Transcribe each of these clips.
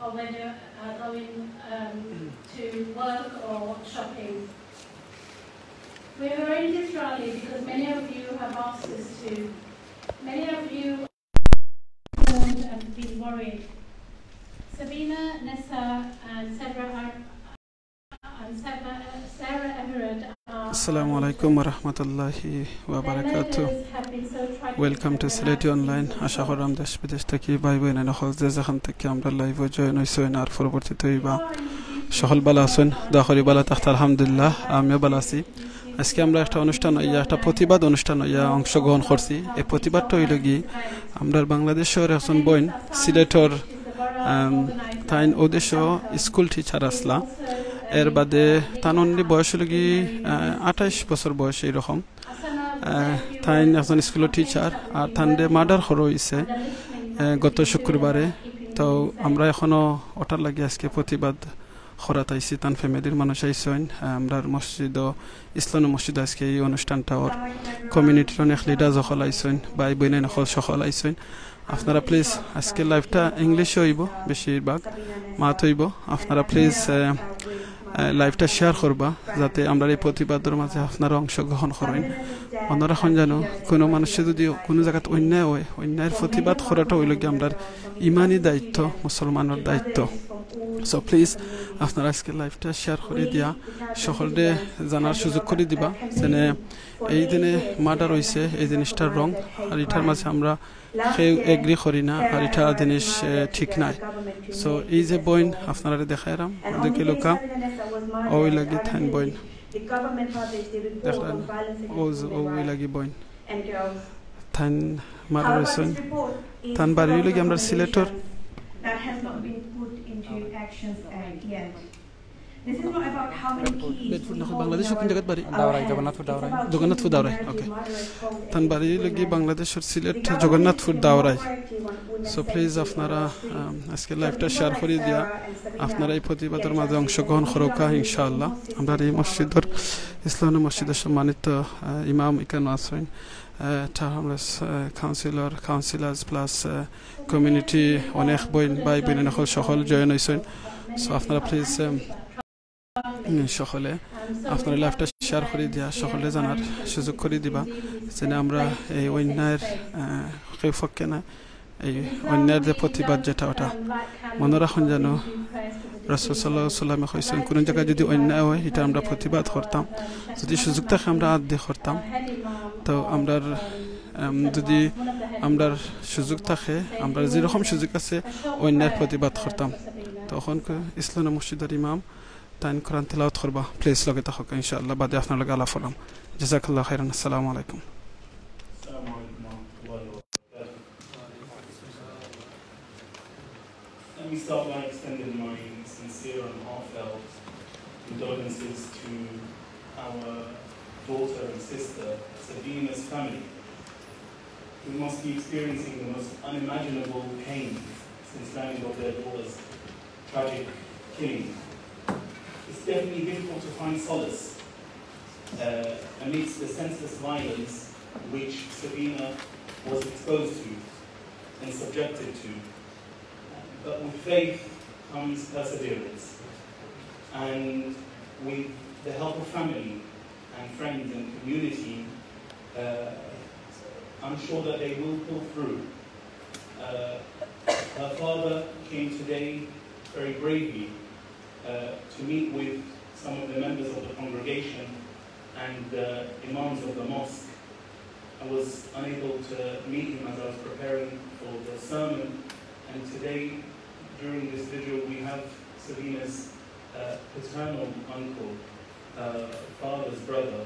or when you're going to work or shopping. We are in this rally because many of you have asked us to. Many of you have been worried. Sabina Nessa and Sarah Everett. Assalamu alaikum wa rahmatullahi wa barakatuh. Welcome to SylhetiOnline. Asha koram desh bidesh theki bhai boine nokol je jekhan theki amra live join hoysen ar porbortite hoiba সকল ভালো আছেন দোয়া করি ভালো থাকতে আলহামদুলিল্লাহ আমিও ভালো আছি আজকে আমরা একটা অনুষ্ঠান একটা প্রতিবাদ অনুষ্ঠান অংশগ্রহণ করছি এই প্রতিবাদটা হইল কি আমরা বাংলাদেশের একজন বোন সিলেটর তাইন ওদেশ স্কুল টিচার আসলা এর বাদে তানন্দি বয়স হল কি 28 বছর বয়স এইরকম তাইন একজন স্কুলের টিচার আর তান্ডে মার্ডার করা হয়েছে গত শুক্রবারে তো আমরা এখনো ওটার লাগি আজকে প্রতিবাদ খরাত আইসি তান ফ্যামিলির মানুষ আইসেন আমরা মসজিদ ইসলাম মসজিদ আজকে এই অনুষ্ঠানটা ওর কমিউনিটির অনেক লিডার সকল আইসেন ভাই বোন সকল আইসেন আপনারা প্লিজ আজকে লাইভটা ইংলিশে হইব বেশিরভাগ মাত হইব আপনারা প্লিজ লাইভটা শেয়ার করবা যাতে আমরা এই প্রতিবাদের মাঝে আপনারা অংশগ্রহণ করেন অন্যরা এখন জানো কোনো মানুষের যদি কোনো জায়গায় অন্যায় হয় অন্যায়ের প্রতিবাদ করাটা হইল কি আমরা ইমানি দায়িত্ব মুসলমানের দায়িত্ব সো প্লিজ আপনারা আজকে লাইভটা শেয়ার করে দিয়া সকলকে জানার সুযোগ করে দিবা যেনে এই দিনে মার্ডার হয়েছে এই জিনিসটার রং আর এটার মাঝে আমরা কেউ এগ্রি করি না আর এটা জিনিস ঠিক নাই সো এই যে বইন আপনারা দেখাইলাম দেখে লোকা ওই লাগি থাইন বইন দেখলেন ওই লাগি বইন থাইন মার্ডার হয়েছে থান বাড়ি লাগি আমরা সিলেটর This is not about how many keys. Bangladesh কোন জায়গায় বাড়ি জগন্নাথপুর দাওরাই ওকে তান বাড়ি লাগি বাংলাদেশের সিলেট জগন্নাথপুর দাওরাই সো প্লিজ আপনারা আজকে লাইভটা শেয়ার করে দিয়া আপনারা এই প্রতিবাদের মাঝে অংশগ্রহণ করোকা ইনশাআল্লাহ আমরা এই মসজিদের ইসলামী মসজিদের সম্মানিত ইমাম এখানে আছেন কাউন্সিলার্স প্লাস কমিউনিটি অনেক ভাই বোন সকল জয়েন হয়েছেন সো আপনারা প্লিজ সকলে আপনারা লাইভটা শেয়ার করে দিয়া সকলে জানার সুযোগ করে দিবা যেন আমরা এই অন্যায়ের পক্ষে না এই অন্যায়ের যে প্রতিবাদ যেটা ওটা মনে রাখুন যেন রাসূল সাল্লাল্লাহু আলাইহি ওয়াসাল্লাম কইছেন কোন জায়গায় যদি অন্যায় হয় এটা আমরা প্রতিবাদ করতাম যদি সুযোগ থাকে আমরা আদি করতাম তো আমরা যদি আমরা সুযোগ থাকে আমরা যেরকম সুযোগ আছে অন্যায়ের প্রতিবাদ করতাম তখন ইসলামী মসজিদের ইমাম তাইন কোরআন তিলাওয়াত করবা প্লিজ লগে থাকুক ইনশাআল্লাহ বাদে আপনার লগে আলাপ হলাম জাযাকাল্লাহু খাইরান আসসালামু আলাইকুম Let me start by extending my sincere and heartfelt condolences to our daughter and sister, Sabina's family, who must be experiencing the most unimaginable pain since learning of their daughter's tragic killing. It's definitely difficult to find solace amidst the senseless violence which Sabina was exposed to and subjected to. But with faith comes perseverance. And with the help of family and friends and community, I'm sure that they will pull through. Her father came today very bravely to meet with some of the members of the congregation and imams of the mosque. I was unable to meet him as I was preparing for the sermon, and today during this vigil we have Sabina's paternal uncle, father's brother,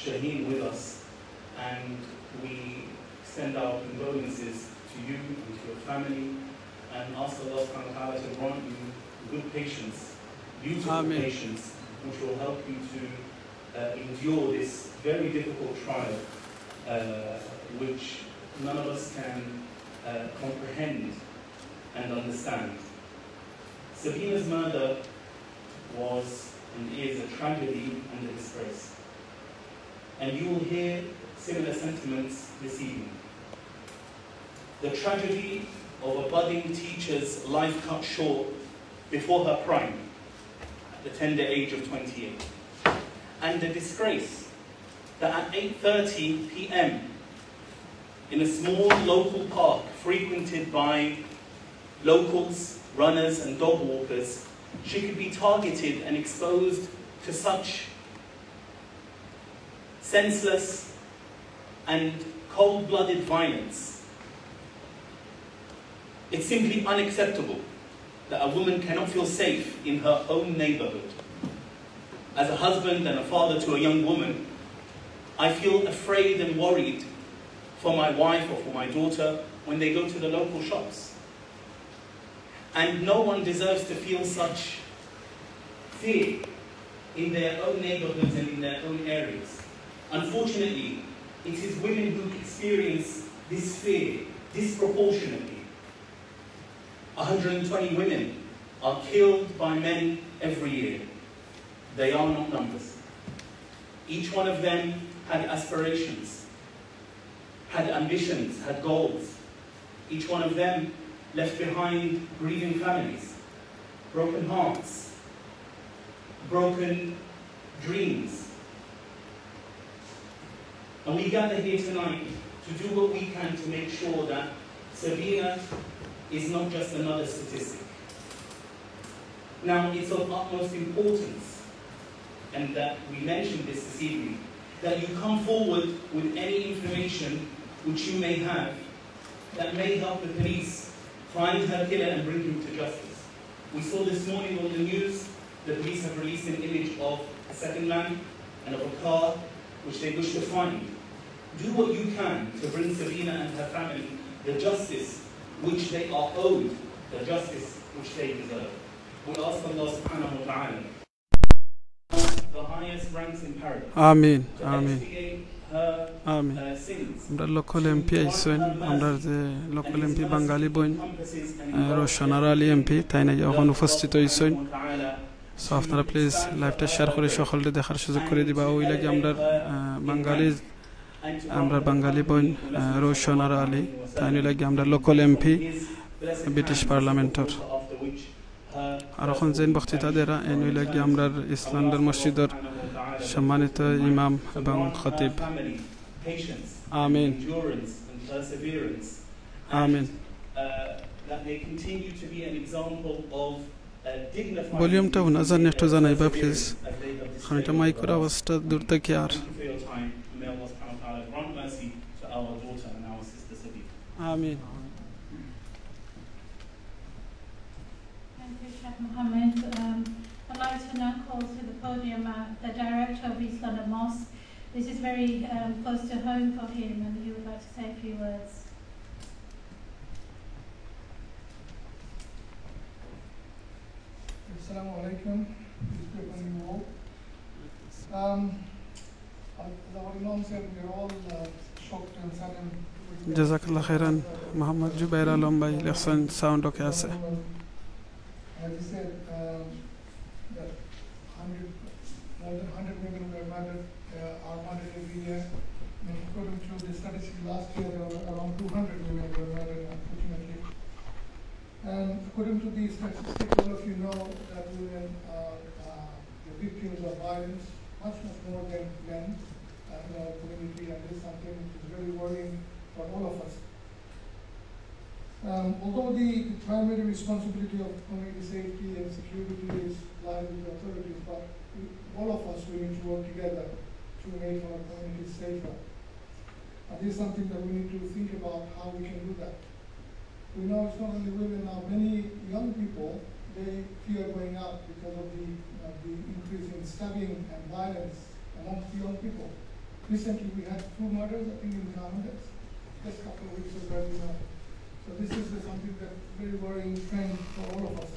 Shaheen, with us, and we send our condolences to you and to your family and ask Allah subhanahu wa ta'ala to grant you good patience, beautiful patience, which will help you to endure this very difficult trial, which none of us can comprehend and understand. Sabina's murder was and is a tragedy and a disgrace. And you will hear similar sentiments this evening. The tragedy of a budding teacher's life cut short before her prime, at the tender age of 28. And the disgrace that at 8:30 p.m. in a small local park frequented by locals, runners and dog walkers, she could be targeted and exposed to such senseless and cold-blooded violence. It's simply unacceptable that a woman cannot feel safe in her own neighborhood. As a husband and a father to a young woman, I feel afraid and worried for my wife or for my daughter when they go to the local shops. And no one deserves to feel such fear in their own neighborhoods and in their own areas. Unfortunately, it is women who experience this fear disproportionately. 120 women are killed by men every year. They are not numbers. Each one of them had aspirations, had ambitions, had goals. Each one of them left behind grieving families, broken hearts, broken dreams. And we gather here tonight to do what we can to make sure that Sabina is not just another statistic. Now, it's of utmost importance, and that we mentioned this evening, that you come forward with any information which you may have that may help the police find her killer and bring him to justice. We saw this morning on the news, the police have released an image of a second man and of a car which they wish to find. Do what you can to bring Sabina and her family the justice which they are owed, the justice which they deserve. We ask Allah subhanahu wa ta'ala the highest ranks in paradise. Amin. To Amin. expiate her Amin. sins. আমরা local MP আইসেন আমরা যে local MP বাঙালি বোন Rushanara Ali MP তাই না এখন উপস্থিত হইছেন সো আপনারা প্লিজ লাইভটা শেয়ার করে সকলকে দেখার সুযোগ করে দিবা ওই লাগে আমরা বাঙালি বোন রোশনারা আলী তাই লাগে আমরা লোকাল এমপি ব্রিটিশ পার্লামেন্টর আর এখন যেন বক্তৃতা দেরা এই লাগে আমরা ইসলামদের মসজিদের সম্মানিত ইমাম এবং খতিব আমিন আমিন ভলিউমটা উনাজান একটু জানাইবা প্লিজ কারণ এটা মাইকের আওয়াজটা দূর থেকে আর আমিন Mohammed, I'd like to now call to the podium the director of East London Mosque. This is very close to home for him, and he would like to say a few words. Assalamu alaikum. Peace be upon you all. As our Imam said, we're all shocked and saddened. Jazakallah khairan, Muhammad Jubair Alam bhai, listen sound okay ase. As he said, that more than 100 women were murdered, are murdered every year. And according to the statistics last year, there were around 200 women were murdered, unfortunately. And according to these statistics, all of you know that women are the victims of violence, much more than men in our community, and this is something which is very worrying for all of us. Although the primary responsibility of community safety and security is lies with the authorities, but all of us we need to work together to make our communities safer. And this is something that we need to think about how we can do that. We know it's not only women now, many young people, they fear going out because of the increase in stabbing and violence amongst young people. Recently we had 2 murders, I think in Ghana, just a couple of weeks ago, you know. So this is something that's very worrying trend for all of us.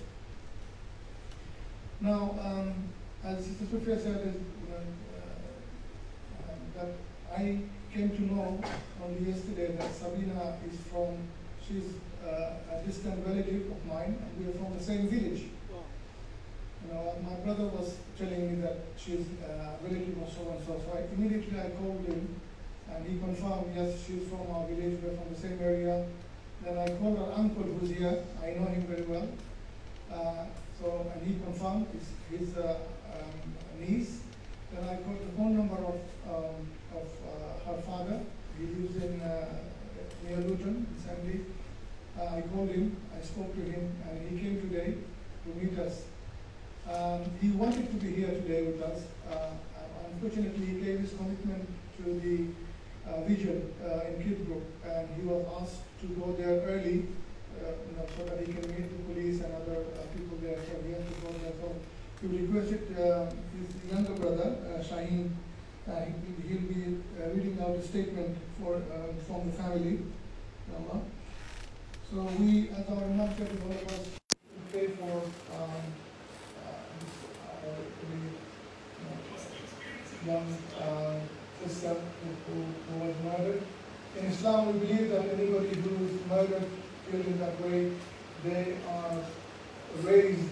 Now, as Sister Sophia said, that I came to know only yesterday that Sabina is she's a distant relative of mine, and we are from the same village. You know, my brother was telling me that she's a relative of so-and-so, so immediately I called him, and he confirmed, yes, she's from our village, we're from the same area. Then I called her uncle who's here, I know him very well. So confirmed is his niece. Then I got the phone number of her father. He lives in near Luton, recently. I called him, I spoke to him, and he came today to meet us. He wanted to be here today with us. Unfortunately, he gave his commitment to the vigil in Kidbrook, and he was asked to go there early, so that he can meet the police and other people there. So he has to go there. So he requested his younger brother, Shaheen. He'll be reading out a statement from the family. So we, as our Imam said, all of us pray for young sister who was murdered. In Islam, we believe that anybody who is murdered, killed in that way, they are raised,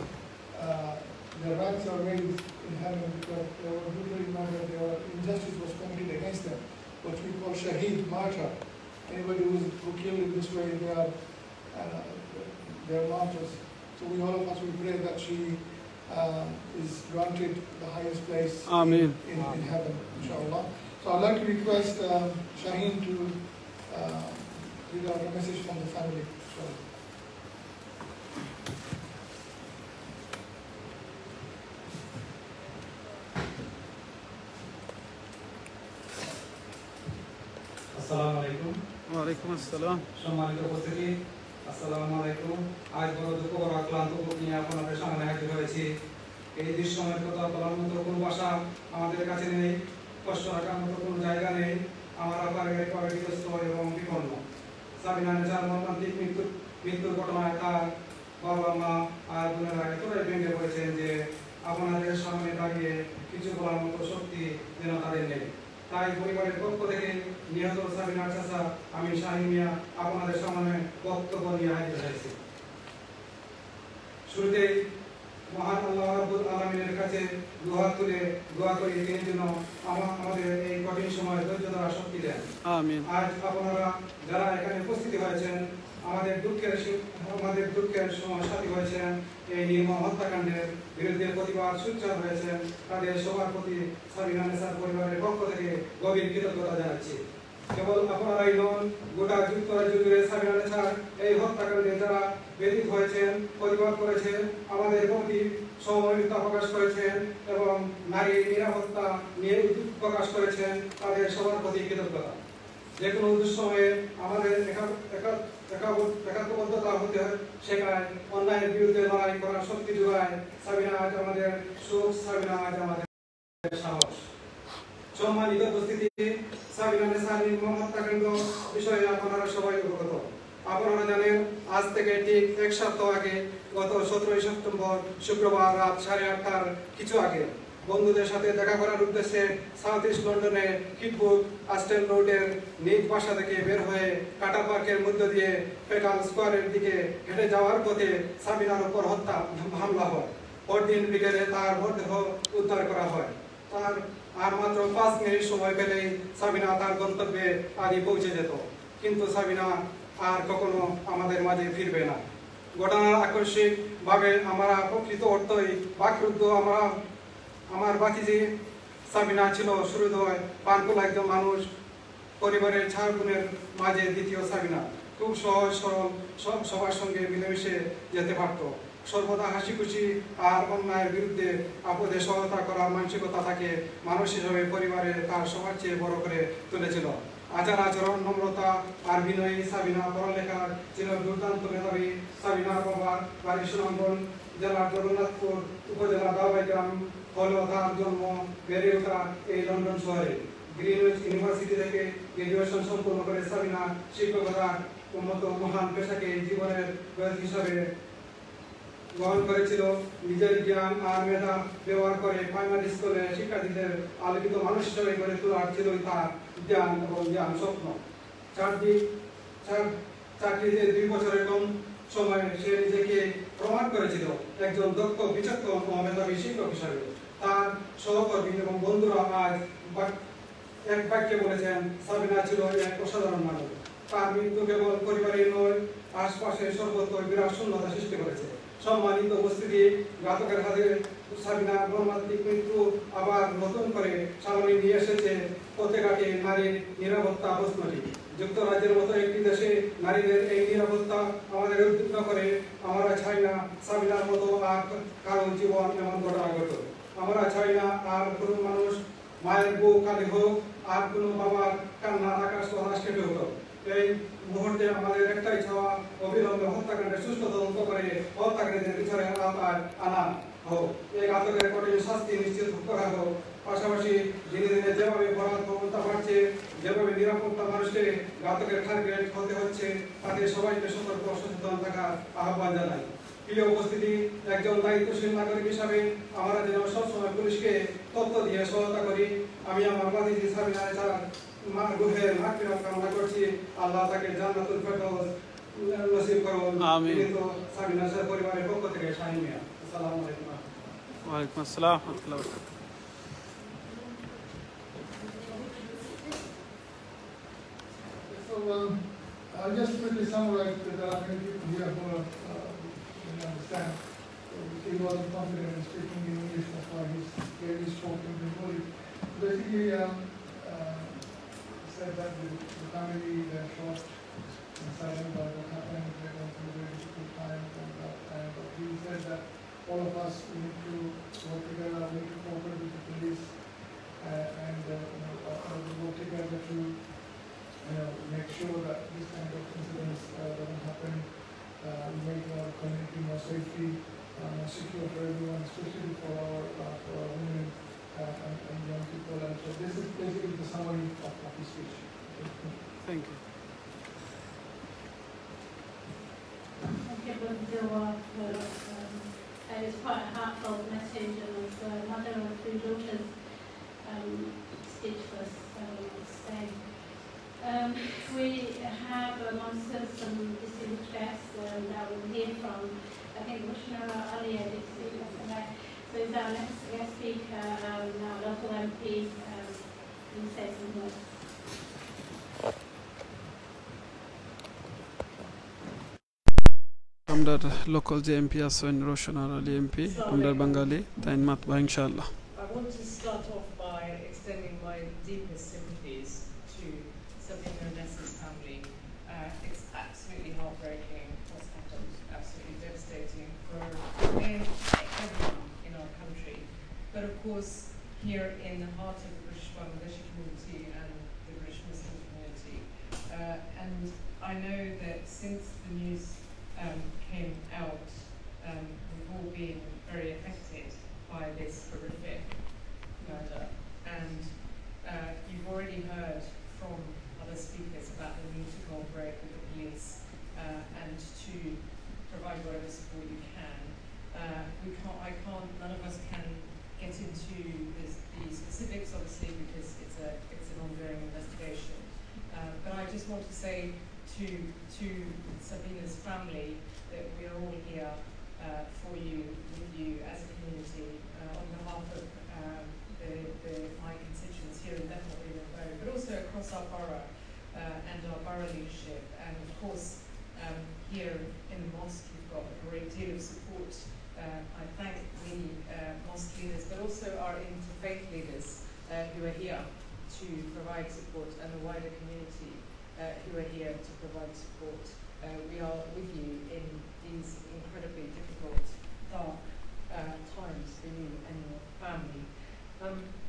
their rights are raised in heaven because they were brutally murdered, injustice was committed against them. What we call shaheed, martyr. Anybody who killed in this way, they are martyrs. So we, all of us, we pray that she is granted the highest place in heaven, inshallah. So I'd like to request Shaheen to read out a message from the family. Assalamu alaikum. Wa alaikum assalam. সম্মানিত উপস্থিতি, আসসালামু আলাইকুম। আজ বড় দুঃখ বড় ক্লান্ত বুক নিয়ে আপনাদের সামনে হাজির হয়েছি। এই দৃশ্যের কথা বলার মতো কোনো ভাষা আমাদের কাছে নেই, কষ্ট রাখার মতো কোনো জায়গা নেই। আমার আপার বিধ্বস্ত এবং বিপন্ন। সাবিনা নেছার মর্মান্তিক মৃত্যুর ঘটনায় তার বাবা মা আর বোনেরা এতটাই ভেঙে পড়েছেন যে আপনাদের সামনে দাঁড়িয়ে কিছু বলার মতো শক্তি যেন তাদের নেই। তাই পরিবারের পক্ষ থেকে নিহত সাবিনার চাচা আমি শাহিন মিয়া আপনাদের সামনে বক্তব্য নিয়ে হাজির হয়েছি। শুরুতেই মহান আল্লাহ রাব্বুল আলামিনের কাছে দুহাত তুলে দোয়া করি তিনি যেন আমাদের এই কঠিন সময়ে ধৈর্য ধরার শক্তি দেন। আমিন। আজ আপনারা যারা এখানে উপস্থিত হয়েছেন আমাদের দুঃখের সময় সাথী হয়েছেন, এই নির্মম হত্যাকাণ্ডের বিরুদ্ধে প্রতিবাদ সোচ্চার হয়েছেন, তাদের সবার প্রতি সাবিনা নেছার পরিবারের পক্ষ থেকে গভীর কৃতজ্ঞতা জানাচ্ছি। কেবল আপনারাই নন, গোটা যুক্তরাজ্য জুড়ে সাবিনা নেছার এই হত্যাকাণ্ডে যারা ব্যথিত হয়েছেন, প্রতিবাদ করেছেন, আমাদের প্রতি সহমর্মিতা প্রকাশ করেছেন এবং নারী নিরাপত্তা নিয়ে উদ্বেগ প্রকাশ করেছেন, তাদের সবার প্রতি কৃতজ্ঞতা। যে কোনো দুঃসময়ে আমাদের একাত্মবদ্ধতা হতে শেখায়, অন্যায়ের বিরুদ্ধে লড়াই করার শক্তি যোগায়। সাবিনা আজ আমাদের সুখ, সাবিনা আজ আমাদের সাহস। সম্মানিত উপস্থিতি, সাবিনা নেছার নির্মম হত্যাকাণ্ড বিষয়ে আপনারা সবাই অবগত। আপনারা জানেন আজ থেকে ঠিক এক সপ্তাহ আগে গত 17 সেপ্টেম্বর শুক্রবার রাত 8:30টার কিছু আগে বন্ধুদের সাথে দেখা করার উদ্দেশ্যে সাউথ ইস্ট লন্ডনে কিডবুক আস্টেন রোডের নিজ বাসা থেকে বের হয়ে কাটা পার্কের মধ্য দিয়ে ফেটাল স্কোয়ারের দিকে হেঁটে যাওয়ার পথে সাবিনার উপর হামলা হয়। পরদিন বিকেলে তার মরদেহ উদ্ধার করা হয়। তার আর মাত্র 5 মিনিট সময় পেলেই সাবিনা তার গন্তব্যে আগে পৌঁছে যেত, কিন্তু সাবিনা আর কখনো আমাদের মাঝে ফিরবে না। ঘটনার আকস্মিকভাবে আমরা প্রকৃত অর্থই বাকরুদ্ধ। আমার বাতিজি সাবিনা ছিল সুহৃদয়, প্রাণকুল একজন মানুষ, পরিবারের 4 বোনের মাঝে দ্বিতীয় সাবিনা। খুব সহজ সরল, সবার সঙ্গে মিলেমিশে যেতে পারত। সর্বদা হাসি খুশি আর অন্যায়ের বিরুদ্ধে আপদে সহায়তা করার মানসিকতা থাকে মানুষ হিসেবে পরিবারে তার সবার চেয়ে বড় করে তুলেছিল। আচার আচরণ, নম্রতা আর বিনয়ী সাবিনা পড়ালেখার ছিল দুর্দান্ত মেধাবী। সাবিনার বাবার বাড়ি সুনামগঞ্জ জেলার জগন্নাথপুর উপজেলা দাওয়াই গ্রাম হলো তার জন্ম, বেড়ে ওঠা এই লন্ডন শহরে। গ্রিনউইচ ইউনিভার্সিটি থেকে গ্রাজুয়েশন সম্পন্ন করে সাবিনা শিক্ষকতার মতো মহান পেশাকে জীবনের হিসাবে গ্রহণ করেছিল। নিজের জ্ঞান আর মেধা ব্যবহার করে প্রাইমারি স্কুলে শিক্ষার্থীদের আলোকিত মানুষ হিসেবে গড়ে তোলার ছিল তার জ্ঞান এবং জ্ঞান স্বপ্ন। চাকরিতে 2 বছরের কম সময়ে সে নিজেকে প্রমাণ করেছিল একজন দক্ষ, বিচক্ষণ ও মেধাবী শিক্ষক হিসাবে। তার সহকর্মী এবং বন্ধুরা আজ এক বাক্যে বলেছেন সাবিনা ছিল এক অসাধারণ মানুষ। তার মৃত্যু কেবল পরিবারের নয়, আশপাশে সর্বত্র বিরাট শূন্যতা সৃষ্টি করেছে। সম্মানিত উপস্থিতি, ঘাতকের হাতে সাবিনা মর্মান্তিক মৃত্যু আবার নতুন করে সামনে নিয়ে এসেছে প্রত্যেকটি নারীর নিরাপত্তা প্রশ্নটি। যুক্তরাজ্যের মতো একটি দেশে নারীদের এই নিরাপত্তা আমাদের উদ্বিগ্ন করে। আমরা চাই না সাবিনার মতো আর কারো জীবন এমন ঘটনা ঘটুক। আমরা চাই না আর কোনো মানুষ মায়ের বুক কাঁদে হোক, আর কোনো বাবার কান্নার আকাশ বাতাস কেটে হোক। এই মুহূর্তে আমাদের একটাই চাওয়া, অবিলম্বে হত্যাকাণ্ডের সুষ্ঠু তদন্ত করে হত্যাকারীদের বিচারের আওতায় আনা হোক। এই ঘাতকের কঠিন শাস্তি নিশ্চিত করা হোক। পাশাপাশি দিনে দিনে যেভাবে বরাত প্রবণতা বাড়ছে, যেভাবে নিরাপত্তা মানুষকে ঘাতকের টার্গেট হতে হচ্ছে, তাদের সবাইকে সতর্ক সচেতন থাকার আহ্বান জানাই। প্রিয় উপস্থিতি, একজন দায়িত্বশীল নাগরিক হিসাবে আমরা যেন সবসময় পুলিশকে তথ্য দিয়ে সহায়তা করি। আমি আমার ভাতিজি সাবিনা নেছার রুহের মাগফিরাত কামনা করছি। আল্লাহ তাকে জান্নাতুল ফেরদৌস নসিব করুন। আমিন। সাবিনা নেছার পরিবারের পক্ষ থেকে শাহিন মিয়া। আসসালামু আলাইকুম। ওয়া আলাইকুম আসসালাম ওয়া রাহমাতুল্লাহি ওয়া বারাকাতুহু। So I'll just quickly summarize because there are many people here who understand. So he wasn't confident in speaking in English, that's why he's clearly spoken in English. Basically, said that the family, they're shocked and silent about what happened. They're going through a very difficult time, and he said that all of us, we need to work together, we need to cooperate with the police, and work together to make sure that this kind of incidents doesn't happen. We make our community more safety, more secure for everyone, especially for our women and young people. And so this is basically the summary of the speech. Thank you. Thank you, Abdullah, for it was quite a heartfelt message, and as a mother of three daughters, speechless, I would say. We have amongst us some distinguished guests that we'll hear from. I think Rushanara earlier did speak yesterday. So is our next guest speaker, our local MP, who says some words. Amdar local MP asoin Rushanara MP, Amdar Bengali, Tain Matba inshallah. I want to start off by extending my deepest sympathies to Sabina Nessa's family. It's absolutely heartbreaking what's happened, absolutely devastating for everyone in our country. But of course, here in the heart of the British Bangladeshi community and the British Muslim community. And I know that since the news came out, we've all been very affected by this horrific murder. And you've already heard from other speakers about the need to cooperate with the police and to provide whatever support you can. None of us can get into the specifics, obviously, because it's an ongoing investigation. But I just want to say to Sabina's family that we are all here for you, with you as a community, on behalf of my constituents here in Lebanon, but also across our borough and our borough leadership. And of course, here in the mosque, we've got a great deal of support. I thank the mosque leaders, but also our interfaith leaders who are here to provide support, and the wider community who are here to provide support. We are with you in these incredibly difficult, dark times for you and your family.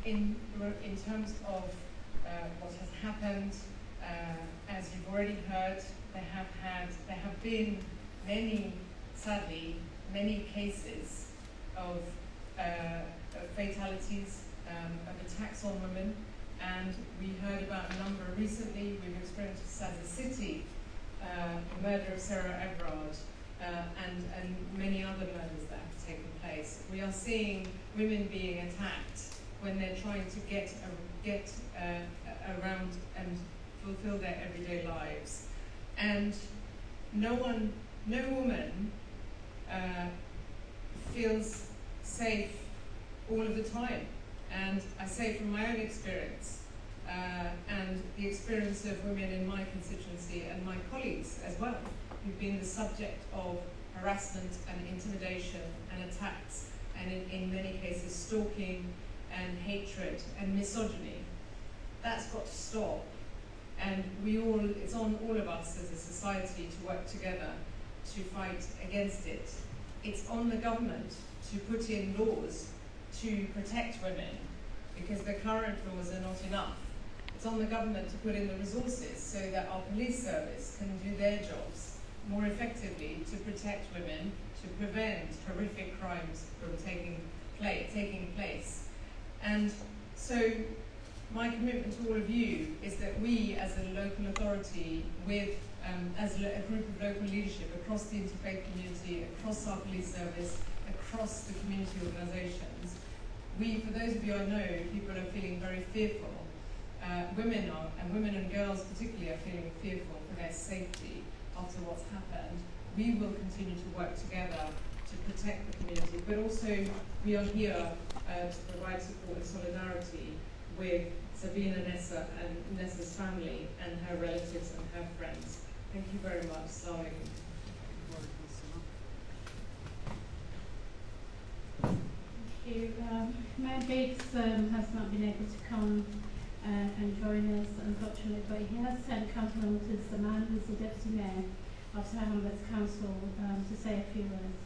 In terms of what has happened, as you've already heard, there have been sadly, many cases of fatalities, of attacks on women, and we heard about a number recently. We've experienced Sylheti, the murder of Sarah Ebrard, and many other murders that have taken place. We are seeing women being attacked when they're trying to get around and fulfill their everyday lives. And no woman feels safe all of the time. And I say from my own experience, and the experience of women in my constituency and my colleagues as well, who've been the subject of harassment and intimidation and attacks, and in many cases stalking and hatred and misogyny. That's got to stop. And it's on all of us as a society to work together to fight against it. It's on the government to put in laws to protect women, because the current laws are not enough. It's on the government to put in the resources so that our police service can do their jobs more effectively to protect women, to prevent horrific crimes from taking place. And so my commitment to all of you is that we, as a local authority, as a group of local leadership across the interfaith community, across our police service, across the community organisations, for those of you I know, people are feeling very fearful. Women and girls particularly are feeling fearful for their safety after what's happened. We will continue to work together to protect the community, but also we are here to provide support and solidarity with Sabina Nessa and Nessa's family and her relatives and her friends. Thank you very much. Assalamu alaikum. Thank you. Mayor Biggs has not been able to come and join us, unfortunately, but he has sent compliments to the man who's the Deputy Mayor of Sir Hamlet's Council to say a few words.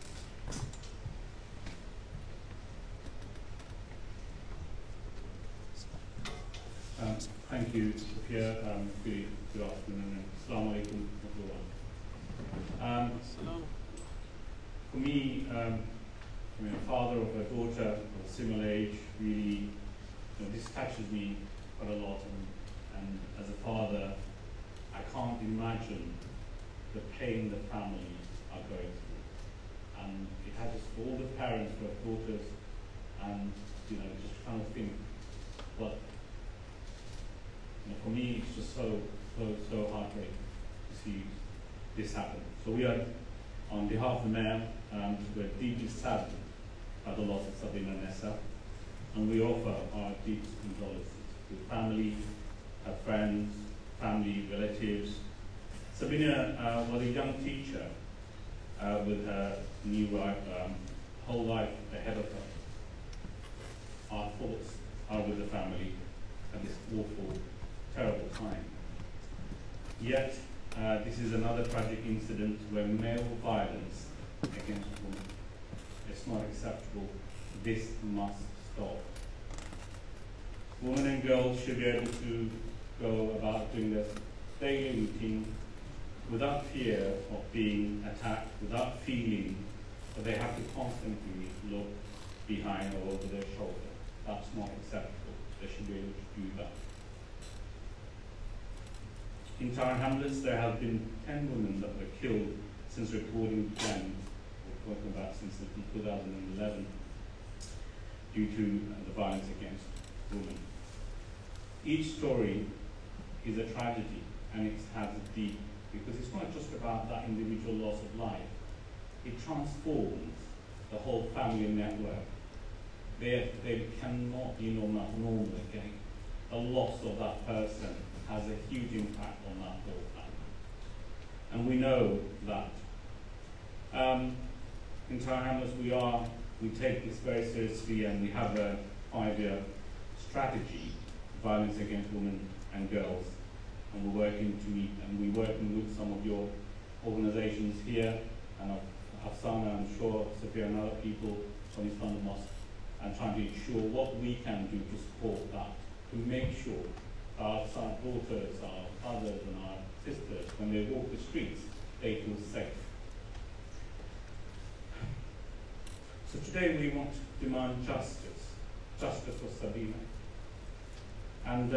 Thank you, Sophia. Good afternoon, and Assalamu alaikum, everyone. For me, a father of a daughter of a similar age, really, this touches me quite a lot. And as a father, I can't imagine the pain the family are going through. And it touches for all the parents who have daughters, and just kind of think, but for me, it's just so heartbreaking to see this happen. So we are, on behalf of the Mayor, we're deeply saddened by the loss of Sabina Nessa, and we offer our deepest condolences to the family, her friends, family, relatives. Sabina was a young teacher with her new whole life ahead of her. Our thoughts are with the family at this awful, terrible time. Yet, this is another tragic incident where male violence against women is not acceptable. This must stop. Women and girls should be able to go about doing their daily routine without fear of being attacked, without feeling that they have to constantly look behind or over their shoulder. That's not acceptable. They should be able to do that. In Tower Hamlets, there have been 10 women that were killed since recording began. We're talking about since 2011, due to the violence against women. Each story is a tragedy, and it has a deep, because it's not just about that individual loss of life. It transforms the whole family network. They cannot be normal again. The loss of that person has a huge impact on that whole family. And we know that. In Tower Hamlets, we take this very seriously, and we have a 5-year strategy, violence against women and girls. And we're working to meet, and we're working with some of your organizations here, and Afsana, I'm sure, Sophia, and other people from East London Mosque, and trying to ensure what we can do to support that, to make sure our daughters, our fathers, and our sisters, when they walk the streets, they feel safe. So today we want to demand justice for Sabina. And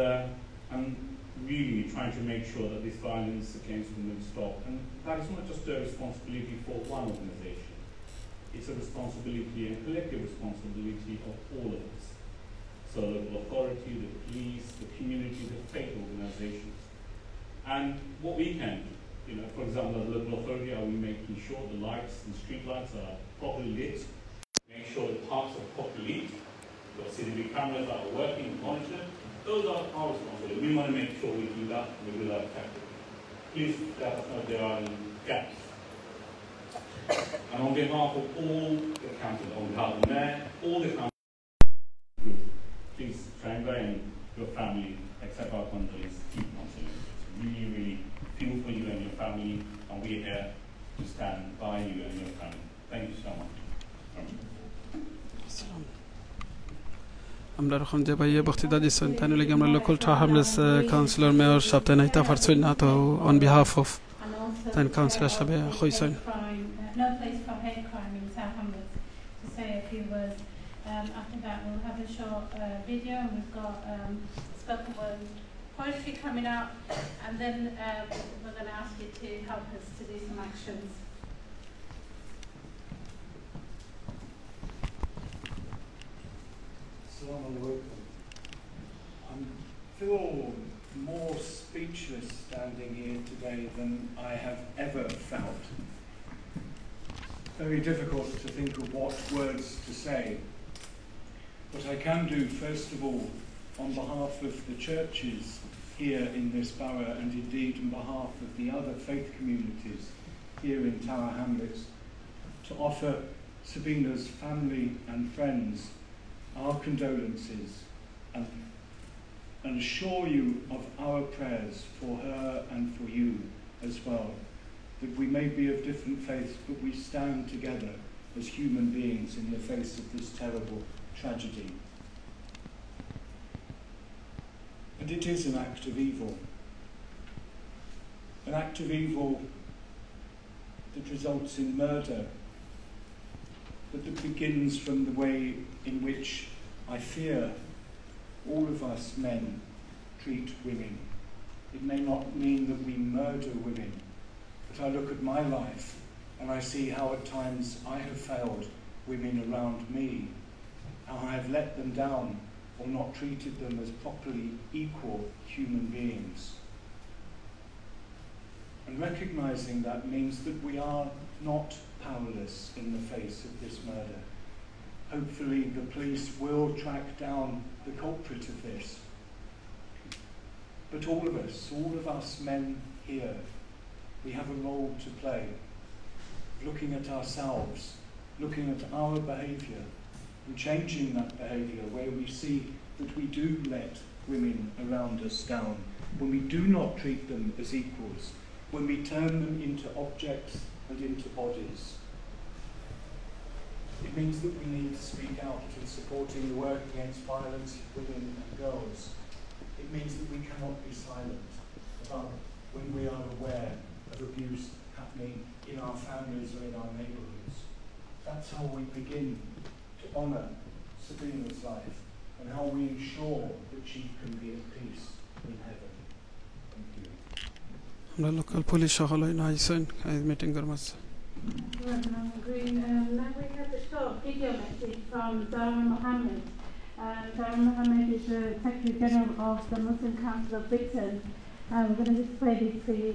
really trying to make sure that this violence against women stop. And that is not just a responsibility for one organization. It's a responsibility, a collective responsibility of all of us. So the local authority, the police, the community, the faith organizations. And what we can do, for example, as a local authority, are we making sure the lights and street lights are properly lit, make sure the parks are properly lit, your CCTV cameras are working and monitored. Those are our responsibility. We want to make sure we do that, and we do that effectively. Please let us know if there are any gaps. And on behalf of all the council, on behalf of the mayor, all the council, please try and your family accept our condolences. Keep condolences. Really, really feel for you and your family, and we're here to stand by you and your family. Thank you so much. আমরা রকম যে ভাইয়া বক্তৃতা দিচ্ছেন তাই লাগে আমরা local ট্রাহামলেস councillor mayor সাথে নাই তা পারছেন না তো অন বিহাফ অফ তাই কাউন্সিলর সাহেব কইছেন No place for hate crime in South Hamlets to say a few words. After that we'll have a short video and we've got spoken word poetry coming out, and then we're going to ask you to help us to do some actions. I feel more speechless standing here today than I have ever felt. Very difficult to think of what words to say. What I can do, first of all, on behalf of the churches here in this borough, and indeed on behalf of the other faith communities here in Tower Hamlets, to offer Sabina's family and friends our condolences and assure you of our prayers for her and for you as well, that we may be of different faiths, but we stand together as human beings in the face of this terrible tragedy. And it is an act of evil that results in murder, but that begins from the way in which I fear all of us men treat women. It may not mean that we murder women, but I look at my life and I see how at times I have failed women around me, how I have let them down or not treated them as properly equal human beings. And recognizing that means that we are not powerless in the face of this murder. Hopefully the police will track down the culprit of this. But all of us men here, we have a role to play, looking at ourselves, looking at our behaviour, and changing that behaviour where we see that we do let women around us down, when we do not treat them as equals, when we turn them into objects and into bodies. It means that we need to speak out in supporting the work against violence of women and girls. It means that we cannot be silent about when we are aware of abuse happening in our families or in our neighbourhoods. That's how we begin to honour Sabina's life and how we ensure that she can be at peace in heaven. Thank you. আমরা local police সকল আইছেন meeting করমাস Now we have a short video message from Zara Mohammed. Zara Mohammed is the Secretary General of the Muslim Council of Britain. We're going to just play this for you.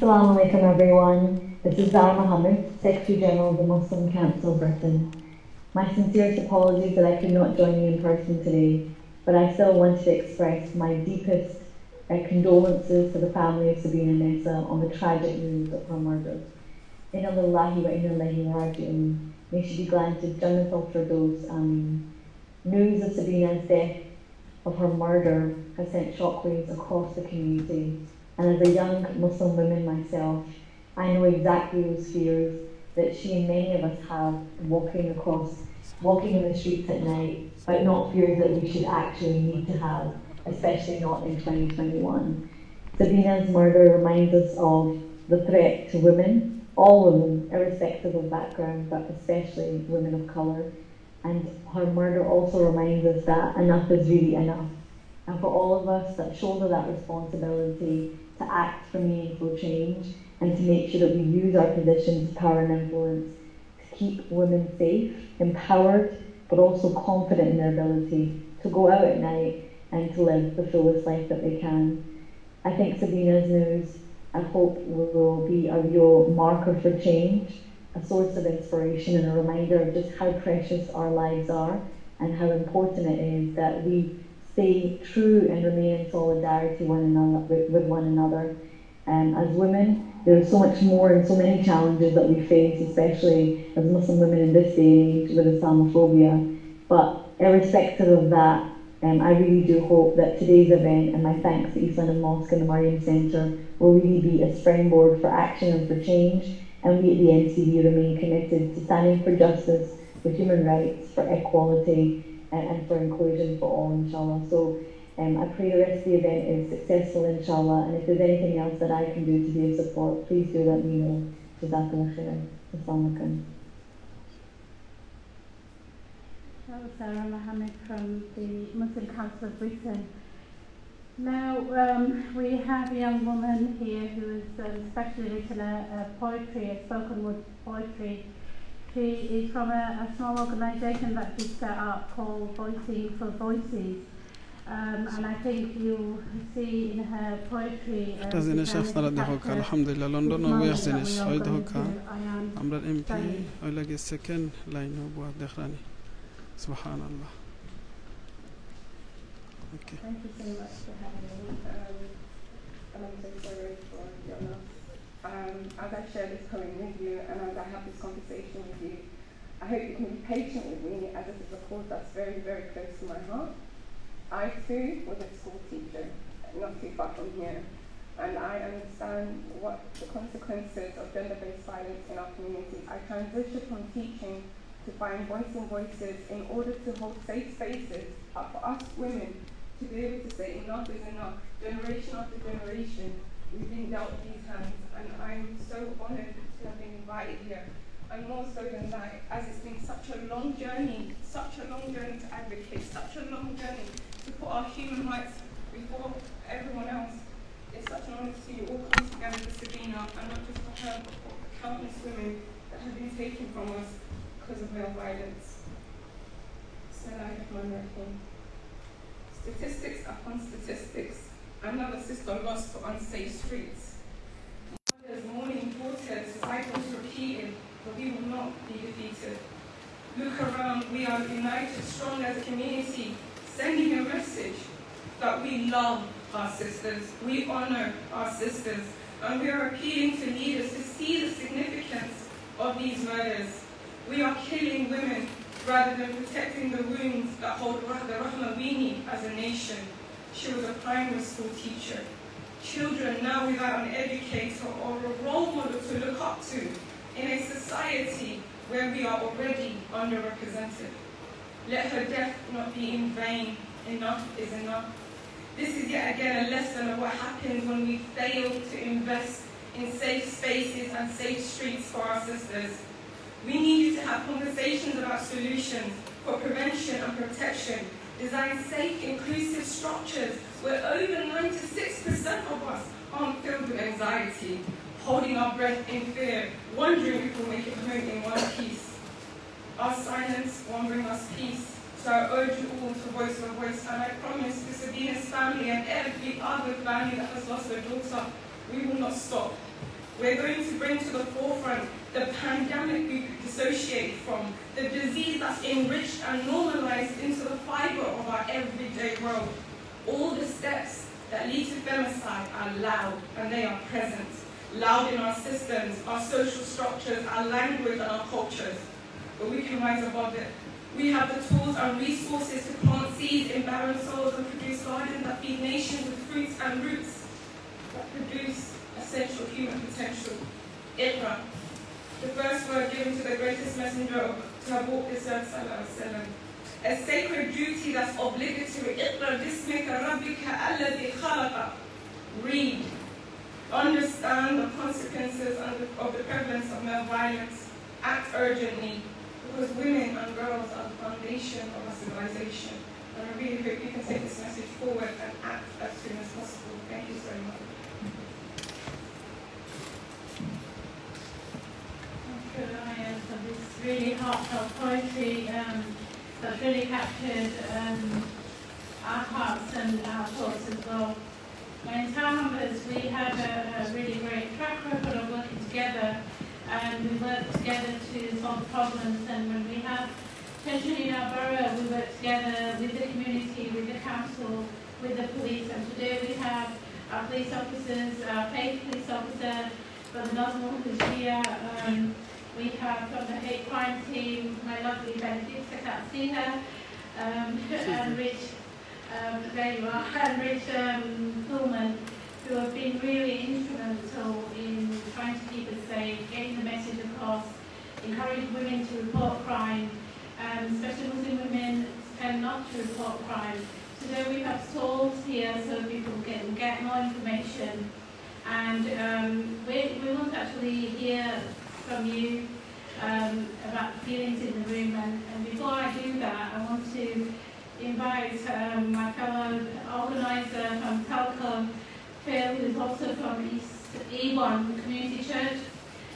Assalamu alaikum everyone. This is Zara Mohammed, Secretary General of the Muslim Council of Britain. My sincerest apologies that I could not join you in person today, but I still wanted to express my deepest condolences to the family of Sabina Nessa on the tragic news of her murder. Inna lillahi wa inna ilaihi raji'un. May she be granted Jannat al-Firdaus. News of Sabina's death, of her murder, has sent shockwaves across the community. And as a young Muslim woman myself, I know exactly those fears that she and many of us have walking in the streets at night, but not fears that we should actually need to have, especially not in 2021. Sabina's murder reminds us of the threat to women, all women, irrespective of background, but especially women of colour. And her murder also reminds us that enough is really enough. And for all of us that shoulder that responsibility to act for meaningful change and to make sure that we use our positions of power and influence to keep women safe, empowered but also confident in their ability to go out at night and to live the fullest life that they can. I think Sabina's news, I hope, will be a real marker for change, a source of inspiration and a reminder of just how precious our lives are and how important it is that we stay true and remain in solidarity with one another. As women, there is so much more and so many challenges that we face, especially as Muslim women in this day and age with Islamophobia. But irrespective of that, I really do hope that today's event, and my thanks to East London Mosque and the Mariam Centre, will really be a springboard for action and for change, and we at the NCB remain committed to standing for justice, for human rights, for equality, and for inclusion for all, inshallah. So I pray the rest of the event is successful, inshallah, and if there's anything else that I can do to be of support, please do let me know. Jazakallah khairan. Assalamu alaikum. That was Sarah Mohammed from the Muslim Council of Britain. Now we have a young woman here who has especially written a poetry, a spoken word poetry. She is from a small organisation that she set up called Voicing for Voices. And I think you'll see in her poetry Alhamdulillah London we yazinish oyda hoka amra MP oylage second line bu dekhrani subhanallah. Okay. Thank you so much for having me. And I'm so sorry for your loss. As I share this poem with you and as I have this conversation with you, I hope you can be patient with me as this is a cause that's very, very close to my heart. I too was a school teacher, not too far from here, and I understand what the consequences of gender-based violence in our communities. I transitioned from teaching to find voicing voices in order to hold safe spaces for us women to be able to say enough is enough. Generation after generation, we've been dealt these hands, and I'm so honoured to have been invited here. And more so than that, as it's been such a long journey to advocate, such a long journey to put our human rights before everyone else. It's such an honour to see you all come together for Sabina, and not just for her, but for countless women that have been taken from us because of male violence. Statistics upon statistics. Another sister lost to unsafe streets. Mothers, mourning daughters, cycles repeated, but we will not be defeated. Look around, we are united, strong as a community, sending a message that we love our sisters, we honor our sisters, and we are appealing to leaders to see the significance of these murders. We are killing women rather than protecting the wounds that hold the rahma we need as a nation. She was a primary school teacher. Children now without an educator or a role model to look up to in a society where we are already underrepresented. Let her death not be in vain. Enough is enough. This is yet again a lesson of what happens when we fail to invest in safe spaces and safe streets for our sisters. We need you to have conversations about solutions for prevention and protection, design safe, inclusive structures where over 96% of us aren't filled with anxiety, holding our breath in fear, wondering if we'll make it home in one piece. Our silence won't bring us peace. So I urge you all to voice your voice, and I promise to Sabina's family and every other family that has lost their daughter, we will not stop. We're going to bring to the forefront the pandemic we dissociate from, the disease that's enriched and normalized into the fiber of our everyday world. All the steps that lead to femicide are loud, and they are present. Loud in our systems, our social structures, our language, and our cultures. But we can rise above it. We have the tools and resources to plant seeds in barren soils and produce gardens that feed nations with fruits and roots that produce essential human potential. Iqra, the first word given to the greatest messenger to have walked this earth, a sacred duty that's obligatory. Iqra bismika rabbika alladhi khalaqa. Read. Understand the consequences of the prevalence of male violence. Act urgently. Because women and girls are the foundation of our civilization. And I really hope you can take this message forward and act as soon as possible. Thank you so much. Thank you, Ryan, for this really heartfelt poetry. that's really captured our hearts and our thoughts as well. In town numbers, we have a really great track record of working together, and we work together to solve problems. And when we have tension in our borough, we work together with the community, with the council, with the police. And today we have our police officers, our paid police officer, Brother Nazmul, who's here. We have from the hate crime team, my lovely Benedict, I can't see her, and Rich. There you are, and Rich Pullman, who have been really instrumental in trying to keep us safe, getting the message across, encourage women to report crime, especially Muslim women tend not to report crime. Today we have stalls here so people can get more information, and we want to actually hear from you about the feelings in the room. And before I do that, I want to invite my fellow organizer from Telco, Phil, who's also from East E1 Community Church,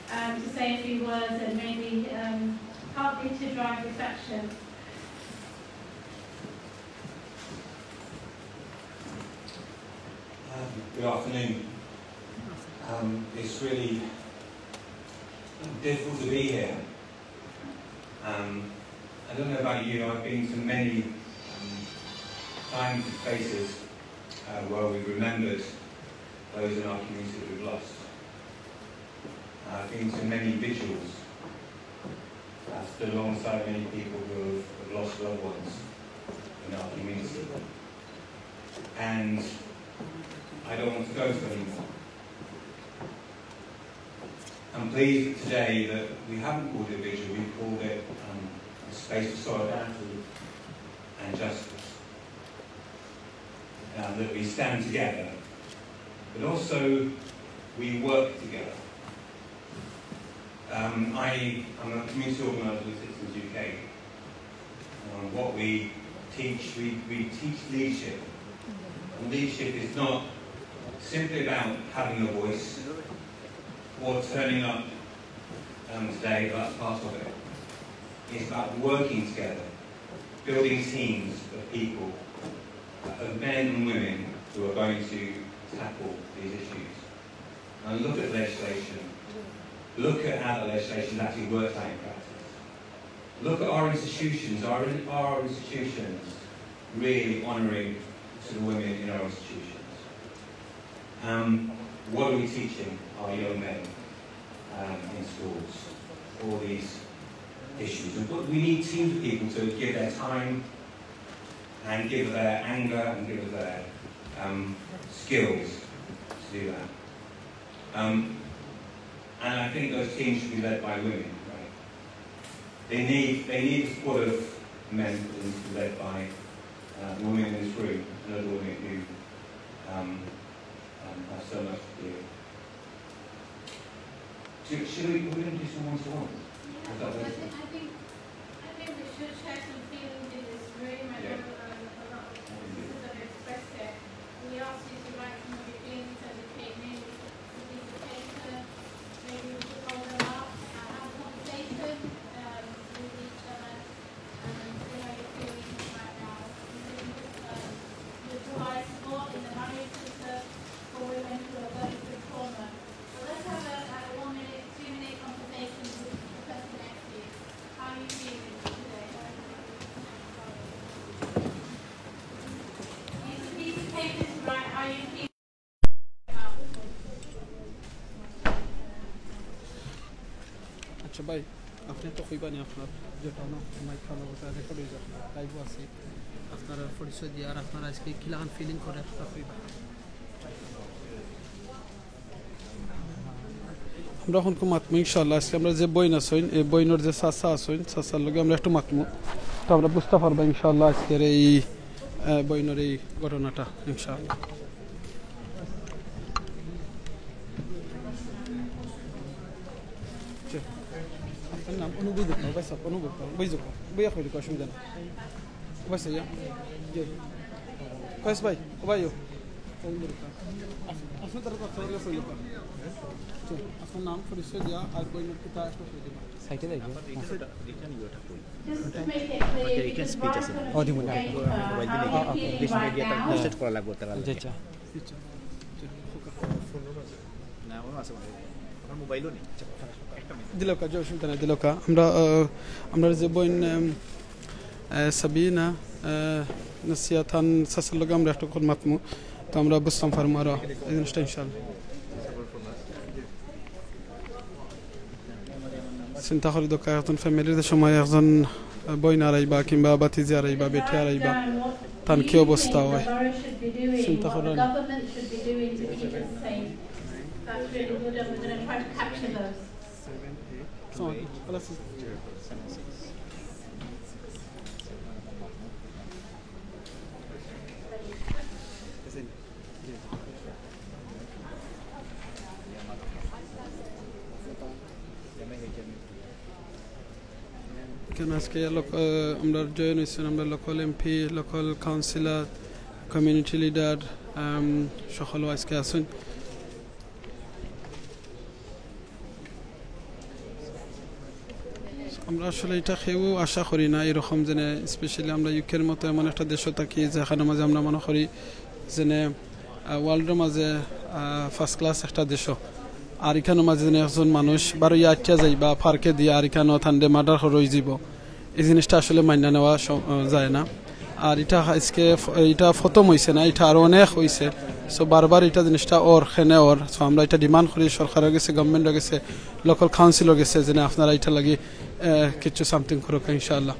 to say a few words and maybe help me to drive reflection. Good afternoon. It's really difficult to be here. I don't know about you, I've been to many times and places where we've remembered those in our community that we've lost. I've been to many vigils. I've stood alongside many people who have lost loved ones in our community. And I don't want to go to anymore. I'm pleased today that we haven't called it a vigil, we've called it a space for solidarity and justice. That we stand together, but also we work together. I'm a community organiser with Citizens UK. What we teach, we teach leadership. And leadership is not simply about having a voice or turning up today, but that's part of it. It's about working together, building teams of people, of men and women who are going to tackle these issues. And look at legislation. Look at how the legislation actually works out in practice. Look at our institutions. Are our institutions really honouring to the women in our institutions? What are we teaching our young men in schools? All these issues. And we need teams of people to give their time and give their anger and give their skills to do that. And I think those teams should be led by women. Right? They need the support of men for them to be led by women in this room and other women who have so much to do. We're going to do some one-to-one. Yeah, I think we should share some feelings in this room. I know a lot of sisters have expressed it. We asked you to write some of your feelings as you came in. A piece of paper. Maybe we should hold them up, have a conversation with each other, and see how you're feeling right now. You provide support in the marriage system for women who are going through trauma. So let's have a 1 minute, 2 minute conversation with the person next to you. How are you feeling today? Use a piece of paper to write how you feel. আচ্ছা ভাই আপনি তো কইবানি আপনার যেটা না mic খাওয়া কথা record হয়ে যাবে লাইভ আছে আপনার পরিচয় দিয়ে আর আপনার আজকে কিলান ফিলিং করে আপনার কইবা আমরা এখন মাতমু ইনশাআল্লাহ আজকে আমরা যে বইন আছেন এই বইনের যে চাচা আছেন চাচার লগে আমরা একটু মাতমু তো আমরা বুঝতে পারবো ইনশাআল্লাহ আজকের এই বইনের এই ঘটনাটা ইনশাআল্লাহ নাম অনুভূতি করো ভাই সব অনুভব করো বুঝছো বইয়া কইলে কষ্ট দেন ভাই সাইয়া জি কইস ভাই ও ভাইও আপনার নাম পরিচয় দেওয়া আর বইয়ের পিতা একটা করে দেবা সাইটে দেখবে ও দিব না মোবাইল দিলে লিস্ট মিডিয়াটা সেট করা লাগবে তার আগে আচ্ছা না ওর আছে আমার মোবাইলও নেই দিলো কা জয় সুলতান দিলো কা আমরা যে বইন সাবিনা নসিয়াতান সাসলগা আমরা একটা কল মাতমু তো আমরা বুঝতাম ফার্মারা এই জিনিসটা ইনশাআল্লাহ চিন্তা করি দোকা এখন ফ্যামিলির সময় একজন বইন আরাইবা কিংবা বাতিজি আরাইবা বেটি আরাইবা তার কি অবস্থা হয় চিন্তা করেন আজকে আমরা জয়েন হয়েছেন আমরা local MP local councillor community leader সকল আজকে আসুন আমরা আসলে এটা খেয়েও আশা করি না এরকম যেন স্পেশালি আমরা ইউকের মতো এমন একটা দেশও থাকি যেখানে মাঝে আমরা মনে করি যেন ওয়ার্ল্ডের মাঝে ফার্স্ট ক্লাস একটা দেশও আর এখানে মাঝে যেন একজন মানুষ বারো আটটা যাইবা পার্কে দিয়ে আর এখানে ঠান্ডে মার্ডার হয়ে যাব এই জিনিসটা আসলে মান্য নেওয়া যায় না আর এটা আজকে এটা প্রথম হয়েছে না এটা আরও অনেক হয়েছে সো বারবার এটা জিনিসটা ওর খেনে ওর সো আমরা এটা ডিমান্ড করি সরকারের গেছে গভর্নমেন্টের গেছে লোকাল কাউন্সিলর গেছে যে আপনারা এটা লাগি কিছু সামথিং করুক ইনশাআল্লাহ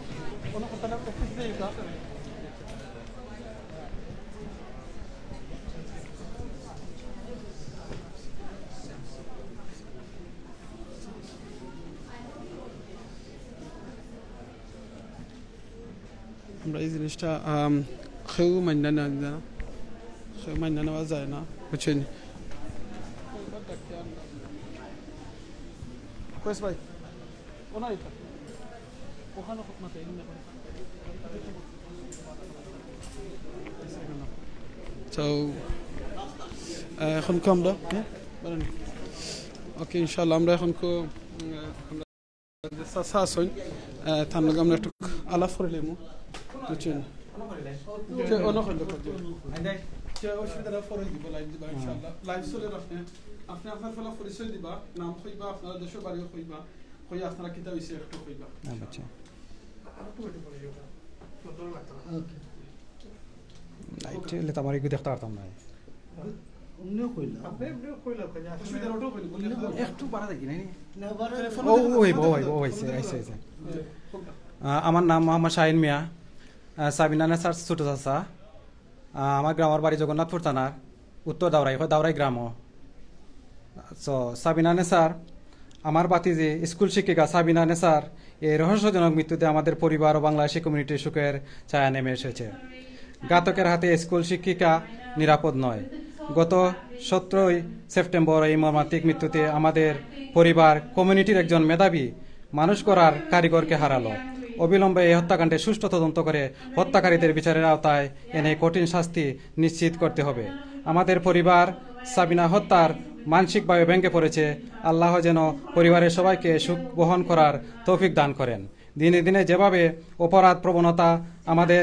আমরা এই জিনিসটা কেউ মান্য নেওয়া যায় না বুঝছেন ভাই তো এখন আমরা ওকে ইনশাআল্লাহ আমরা এখন তার লগে আমরা একটু আলাপ করে নেবো বুঝছেন অসুবিধা ফরে দিব লাইভ দিবা ইনশাআল্লাহ লাইভ চলে আপনি আপনার ফলা পরিচয় দিবা নাম কইবা আপনার দেশের বাড়িও কইবা কই আপনারা কিতা হইছে একটু কইবা আচ্ছা লাইট এলে তোমার কি দেখতে পারতাম না অন্য কইলা আপনি কইলা অসুবিধা ওটো কইলা একটু বাড়া দেখি নাই না বাড়া ও আইছে আমার নাম মোহাম্মদ শাহিন মিয়া সাবিনা নেসার ছোট চাচা আমার গ্রামের বাড়ি জগন্নাথপুর থানার উত্তর দাওরাই গ্রাম সো সাবিনা নেসার আমার বাতিজি স্কুল শিক্ষিকা সাবিনা নেসার এই রহস্যজনক মৃত্যুতে আমাদের পরিবার ও বাংলাদেশি কমিউনিটির সুখের ছায়া নেমে এসেছে ঘাতকের হাতে স্কুল শিক্ষিকা নিরাপদ নয় গত 17 সেপ্টেম্বর এই মর্মান্তিক মৃত্যুতে আমাদের পরিবার কমিউনিটির একজন মেধাবী মানুষ করার কারিগরকে হারালো অবিলম্বে এই হত্যাকাণ্ডে সুষ্ঠু তদন্ত করে হত্যাকারীদের বিচারের আওতায় এনে কঠিন শাস্তি নিশ্চিত করতে হবে আমাদের পরিবার সাবিনা হত্যার মানসিকভাবে ভেঙে পড়েছে আল্লাহ যেন পরিবারের সবাইকে সুখ বহন করার তৌফিক দান করেন দিনে দিনে যেভাবে অপরাধ প্রবণতা আমাদের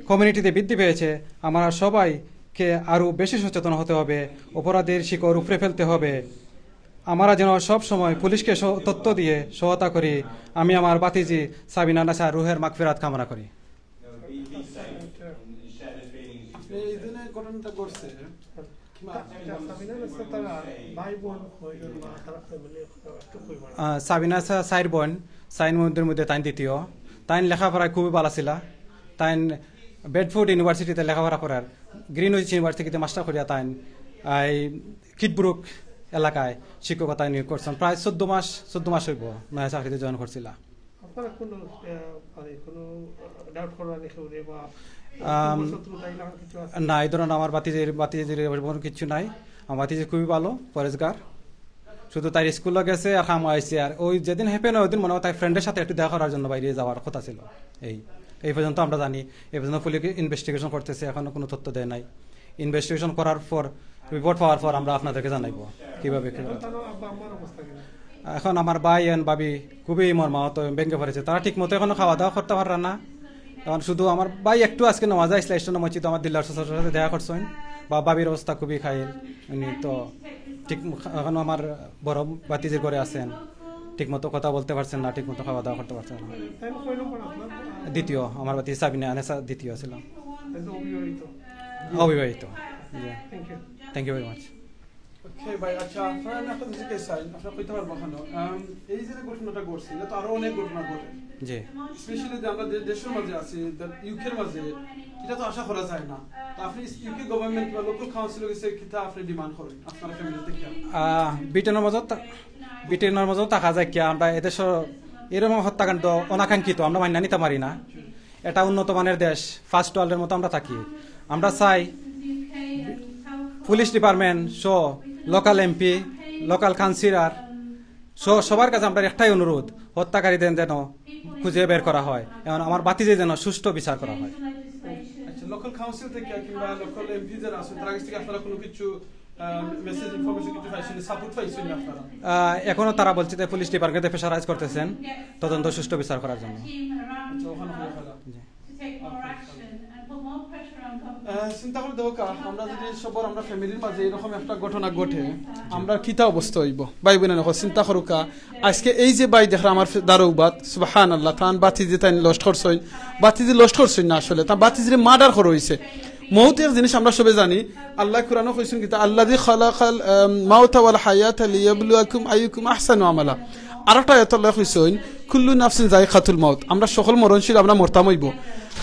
কমিউনিটিতে বৃদ্ধি পেয়েছে আমরা সবাইকে আরও বেশি সচেতন হতে হবে অপরাধের শিকড় উপড়ে ফেলতে হবে আমরা যেন সব সময় পুলিশকে তথ্য দিয়ে সহায়তা করি আমি আমার বাতিজি সাবিনা নেসা রুহের মাগফিরাত কামনা করি সাবিনা চার বোন চাইন মধ্যে তাইন দ্বিতীয় তাইন লেখাপড়ায় খুবই ভালো ছিল তাইন বেডফোর্ড ইউনিভার্সিটিতে লেখাপড়া করার গ্রিনউইচ ইউনিভার্সিটিতে মাস্টার করিয়া তাইন এই কিডব্রুক এলাকায় শিক্ষকতা নিয়োগ করছেন প্রায় 14 মাস হইব নয়া চাকরিতে জয়েন করছিল না এই ধরনের আমার বাতিজির কিছু নাই আমার বাতিজি খুবই ভালো পরেজগার শুধু তার স্কুলে গেছে আর খাম আইসি আর ওই যেদিন হ্যাপেন ওই দিন মনে হয় তার ফ্রেন্ডের সাথে একটু দেখা করার জন্য বাইরে যাওয়ার কথা ছিল এই পর্যন্ত আমরা জানি এই পর্যন্ত পুলিশ ইনভেস্টিগেশন করতেছে এখনো কোনো তথ্য দেয় নাই ইনভেস্টিগেশন করার পর রিপোর্ট পাওয়ার পর আমরা আপনাদেরকে জানাইব কিভাবে এখন আমার ভাই এন্ড ভাবি খুবই মর্মাহত ভেঙে পড়েছে তারা ঠিক মতো এখনো খাওয়া দাওয়া করতে পারে না এখন শুধু আমার ভাই একটু আজকে নামাজ আসলে স্টেশনে মসজিদ আমার দিল্লার সাথে দেখা করছেন বা ভাবির অবস্থা খুবই খাইল উনি তো ঠিক এখনো আমার বড় ভাতিজির করে আছেন ঠিক মতো কথা বলতে পারছেন না ঠিক মতো খাওয়া দাওয়া করতে পারছেন না দ্বিতীয় আমার ভাতিজি সাবিনা নেসা দ্বিতীয় ছিল অবিবাহিত thank you very much okay ভাই আচ্ছা আপনারা একটা জিজ্ঞেস চাই আপনারা কইতে পারবো কেন এই যে ঘটনাটা ঘটছে এটা তো আরো অনেক ঘটনা ঘটে জি স্পেশালি যে আমরা দেশের মাঝে আছি ইউকের মাঝে এটা তো আশা করা যায় না তো আপনি ইউকে গভর্নমেন্ট বা লোকাল কাউন্সিল এসে কিটা আপনি ডিমান্ড করেন আপনার ফ্যামিলি থেকে ব্রিটেনের মধ্যে থাকা যায় কি আমরা এদেশের এরকম হত্যাকাণ্ড অনাকাঙ্ক্ষিত আমরা মান্য নিতে পারি না এটা উন্নত মানের দেশ ফার্স্ট ওয়ার্ল্ডের মতো আমরা থাকি আমরা চাই police department so local MP local councillor so সবার কাছে আমরা একটাই অনুরোধ হত্যাকারীদের যেন খুঁজে বের করা হয় এবং আমার বাতিজে যেন সুষ্ঠু বিচার করা হয় আচ্ছা লোকাল কাউন্সিল থেকে কিংবা লোকাল এমপি যারা আছেন তার কাছ থেকে আপনারা কোনো কিছু মেসেজ ইনফরমেশন কিছু পাইছেন সাপোর্ট পাইছেন আপনারা এখনো তারা বলছে যে পুলিশ ডিপার্টমেন্টে প্রেসারাইজ করতেছেন তদন্ত সুষ্ঠু বিচার করার জন্য চিন্তা করে দেখো আমরা যদি সবার আমরা ফ্যামিলির মাঝে এরকম একটা ঘটনা ঘটে আমরা কিতা অবস্থা হইব ভাই বোন চিন্তা করুকা আজকে এই যে ভাই দেখা আমার দারৌবাদ সুবহানাল্লাহ তান বাতিজি তাই লস্ট করছইন বাতিজি লস্ট করছইন না আসলে তা বাতিজিরে মার্ডার করা হইছে মৌতের জিনিস আমরা সবে জানি আল্লাহ কুরআনে কইছেন কিতা আল্লাযী খালাকাল মাউতা ওয়াল হায়াতা লিয়াবলুয়াকুম আইয়ুকুম আহসানু আমালা আরেকটা আয়াত আল্লাহ কইছেন কুল্লু নাফসিন যায়কাতুল মাউত আমরা সকল মরণশীল আমরা মরতাম হইব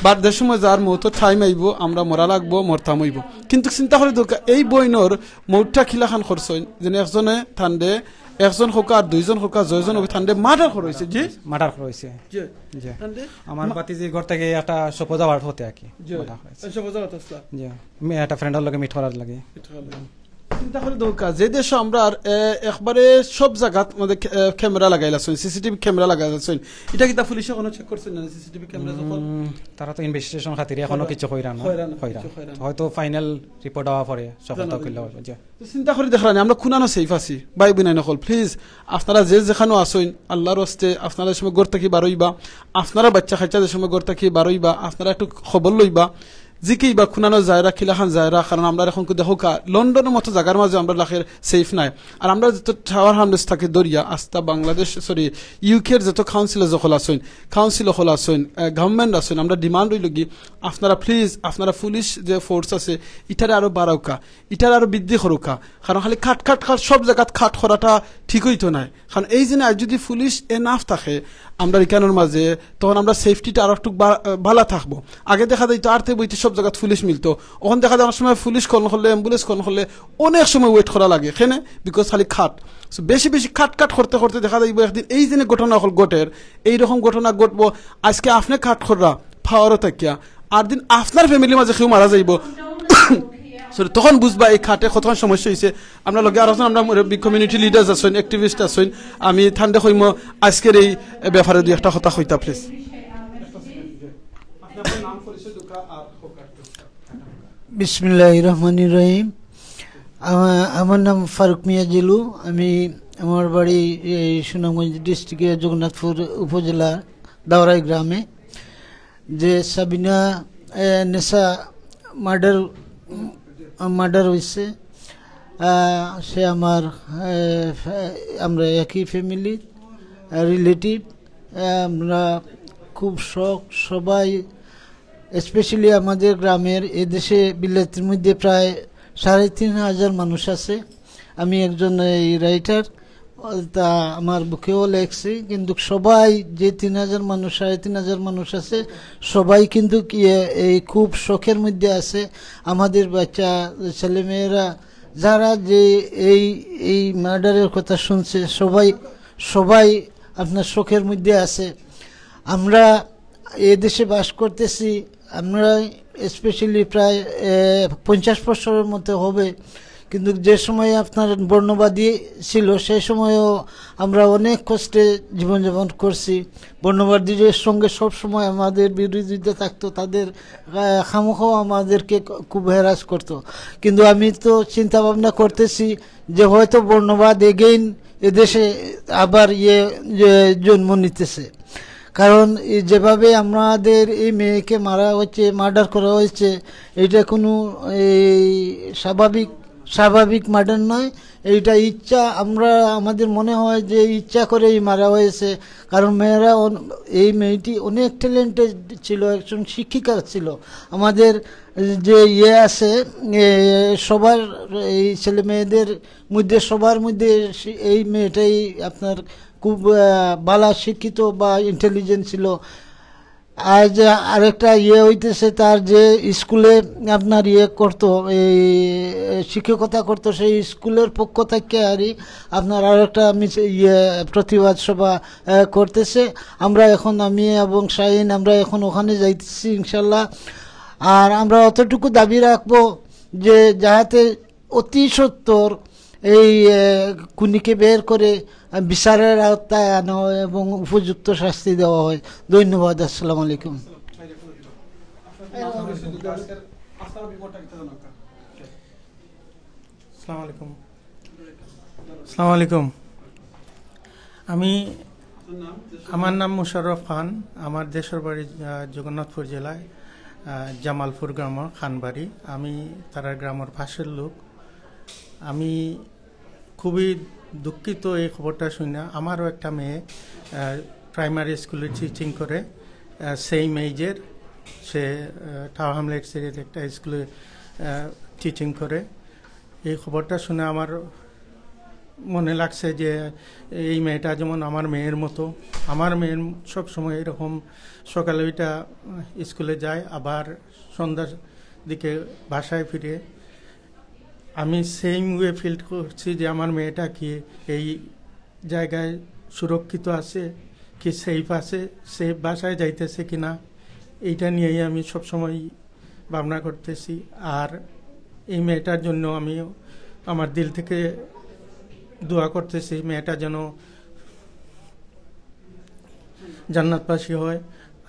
বাদ দেশ সময় যার মৌতের টাইম আইব আমরা মরা লাগবো মরতাম হইব কিন্তু চিন্তা করে দরকার এই বইনর মৌতটা খিলাখান করছইন যেন একজনে ঠান্ডে একজন হোক আর দুইজন হোক আর জয়জন হোক ঠান্ডে মার্ডার করা হয়েছে জি মার্ডার করা হয়েছে জি জি আমার বাতিজি ঘর থেকে একটা সপোজাওয়ার হতে আর কি সপোজাওয়ার আসলা জি আমি একটা ফ্রেন্ডের লগে মিট করার লাগে চিন্তা করে দরকার যে দেশে আমরা একবারে সব জায়গাত মধ্যে ক্যামেরা লাগাইলাছেন সিসিটিভি ক্যামেরা লাগাইলাছেন এটা কি তা পুলিশে কোনো চেক করছেন না সিসিটিভি ক্যামেরা যখন তারা তো ইনভেস্টিগেশন খাতিরে এখনো কিছু কইরা না হয়তো ফাইনাল রিপোর্ট আওয়া পরে সফল তো কইলা হবে চিন্তা করে দেখলানি আমরা কুনানো সেফ আছি ভাই বোন নকল প্লিজ আপনারা যে যেখানে আসেন আল্লাহর রাস্তে আপনারা সময় ঘর থেকে বারইবা আপনারা বাচ্চা খাচ্চা যে সময় ঘর থেকে বারইবা আপনারা একটু খবর লইবা জিকেই বা খুনানো জায়রা খিলাখান জায়রা কারণ আমরা এখন দেখো লন্ডনের মতো জায়গার মাঝে আমরা লাখের সেফ নাই আর আমরা যত টাওয়ার হামলেস থাকে দরিয়া আস্তা বাংলাদেশ ইউকের যত কাউন্সিলে যখন আসেন কাউন্সিল হল আসেন গভর্নমেন্ট আসেন আমরা ডিমান্ড হইল কি আপনারা প্লিজ আপনারা পুলিশ যে ফোর্স আছে ইটারে আরো বাড়াউকা ইটারে আরো বৃদ্ধি করুকা কারণ খালি খাট সব জায়গাত খাট করাটা ঠিক হইতো নাই কারণ এই জন্য যদি পুলিশ এনাফ থাকে আমরা এখানের মাঝে তখন আমরা সেফটিটা আরো একটু ভালো থাকবো আগে দেখা যায় তো আর্থে বইতে সব জায়গায় পুলিশ মিলতো ওখানে দেখা যায় অনেক সময় পুলিশ কল হলে অ্যাম্বুলেন্স কল হলে অনেক সময় ওয়েট করা লাগে এখানে বিকজ খালি খাট বেশি খাট করতে করতে দেখা যাইব একদিন এই যে ঘটনা হল গোটের এইরকম ঘটনা ঘটবো আজকে আপনি খাট খররা পাওয়ারও থাকিয়া আর দিন আপনার ফ্যামিলির মাঝে কেউ মারা যাইব তখন বুঝবা এই খাটে কতক্ষণ সমস্যা হয়েছে আমরা লগে আর আমরা কমিউনিটি লিডার্স আছেন অ্যাক্টিভিস্ট আছেন আমি ঠান্ডা হইম আজকের এই ব্যাপারে দুই একটা কথা হইতা প্লিজ বিসমিল্লাহির রহমানির রহিম আমার নাম ফারুক মিয়া জিলু আমি আমার বাড়ি সুনামগঞ্জ ডিস্ট্রিক্টের জগন্নাথপুর উপজেলা দাওরাই গ্রামে যে সাবিনা নেসা মার্ডার হয়েছে সে আমরা একই ফ্যামিলি রিলেটিভ আমরা খুব শখ সবাই স্পেশালি আমাদের গ্রামের এদেশে বিলেতের মধ্যে প্রায় ৩,৫০০ মানুষ আছে আমি একজন রাইটার তা আমার বুকেও লেখছি কিন্তু সবাই যে ৩,০০০ মানুষ ৩,৫০০ মানুষ আছে সবাই কিন্তু কি এই খুব শখের মধ্যে আছে আমাদের বাচ্চা ছেলেমেয়েরা যারা যে এই মার্ডারের কথা শুনছে সবাই আপনার শখের মধ্যে আছে আমরা এদেশে বাস করতেছি আমরা স্পেশালি প্রায় ৫০ বছরের মতো হবে কিন্তু যে সময়ে আপনার বর্ণবাদী ছিল সেই সময়েও আমরা অনেক কষ্টে জীবনযাপন করছি। বর্ণবাদীদের সঙ্গে সব সময় আমাদের বিরোধিতা থাকতো, তাদের খামোখাও আমাদেরকে খুব হ্যারাস করতো। কিন্তু আমি তো চিন্তা ভাবনা করতেছি যে হয়তো বর্ণবাদ এগেইন এদেশে আবার জন্ম নিতেছে, কারণ যেভাবে আমাদের এই মেয়েকে মারা হচ্ছে, মার্ডার করা হয়েছে, এটা কোনো স্বাভাবিক মার্ডার নয়, এইটা ইচ্ছা। আমাদের মনে হয় যে ইচ্ছা করেই মারা হয়েছে, কারণ এই মেয়েটি অনেক ট্যালেন্টেড ছিল, একজন শিক্ষিকা ছিল। আমাদের যে আছে সবার এই ছেলে মেয়েদের মধ্যে সবার মধ্যে এই মেয়েটাই আপনার খুব ভালো শিক্ষিত বা ইন্টেলিজেন্ট ছিল। আজ আরেকটা হইতেছে তার যে স্কুলে আপনার করতো, এই শিক্ষকতা করতো, সেই স্কুলের পক্ষ থেকে আপনার আরেকটা প্রতিবাদ সভা করতেছে। আমি এবং শাহিন আমরা এখন ওখানে যাইতেছি ইনশাল্লাহ। আর আমরা অতটুকু দাবি রাখবো যে যাহাতে অতি সত্বর এই খুনিকে বের করে বিচারের আওতায় আনা হয় এবং উপযুক্ত শাস্তি দেওয়া হয়। ধন্যবাদ। আসসালামু আলাইকুম। আসসালামু আলাইকুম। আমার নাম মুশাররফ খান। আমার দেশের বাড়ি জগন্নাথপুর জেলায় জামালপুর গ্রাম খানবাড়ি। আমি তারা গ্রামের পাশের লোক। আমি খুবই দুঃখিত এই খবরটা শুনে। আমারও একটা মেয়ে প্রাইমারি স্কুলে টিচিং করে, সেম এজের, সে টাওয়ার হ্যামলেটসের একটা স্কুলে টিচিং করে। এই খবরটা শুনে আমার মনে লাগছে যে এই মেয়েটা যেমন আমার মেয়ের মতো। আমার মেয়ের সবসময় এরকম সকালে ওইটা স্কুলে যায়, আবার সন্ধ্যার দিকে বাসায় ফিরে। আমি সেম ওয়ে ফিল করছি যে আমার মেয়েটা কি এই জায়গায় সুরক্ষিত আছে, কি সেফ আছে, সেফ বাসায় যাইতেছে কিনা, এইটা নিয়েই আমি সবসময় ভাবনা করতেছি। আর এই মেয়েটার জন্য আমি আমার দিল থেকে দোয়া করতেছি, মেয়েটা যেন জান্নাতবাসী হয়।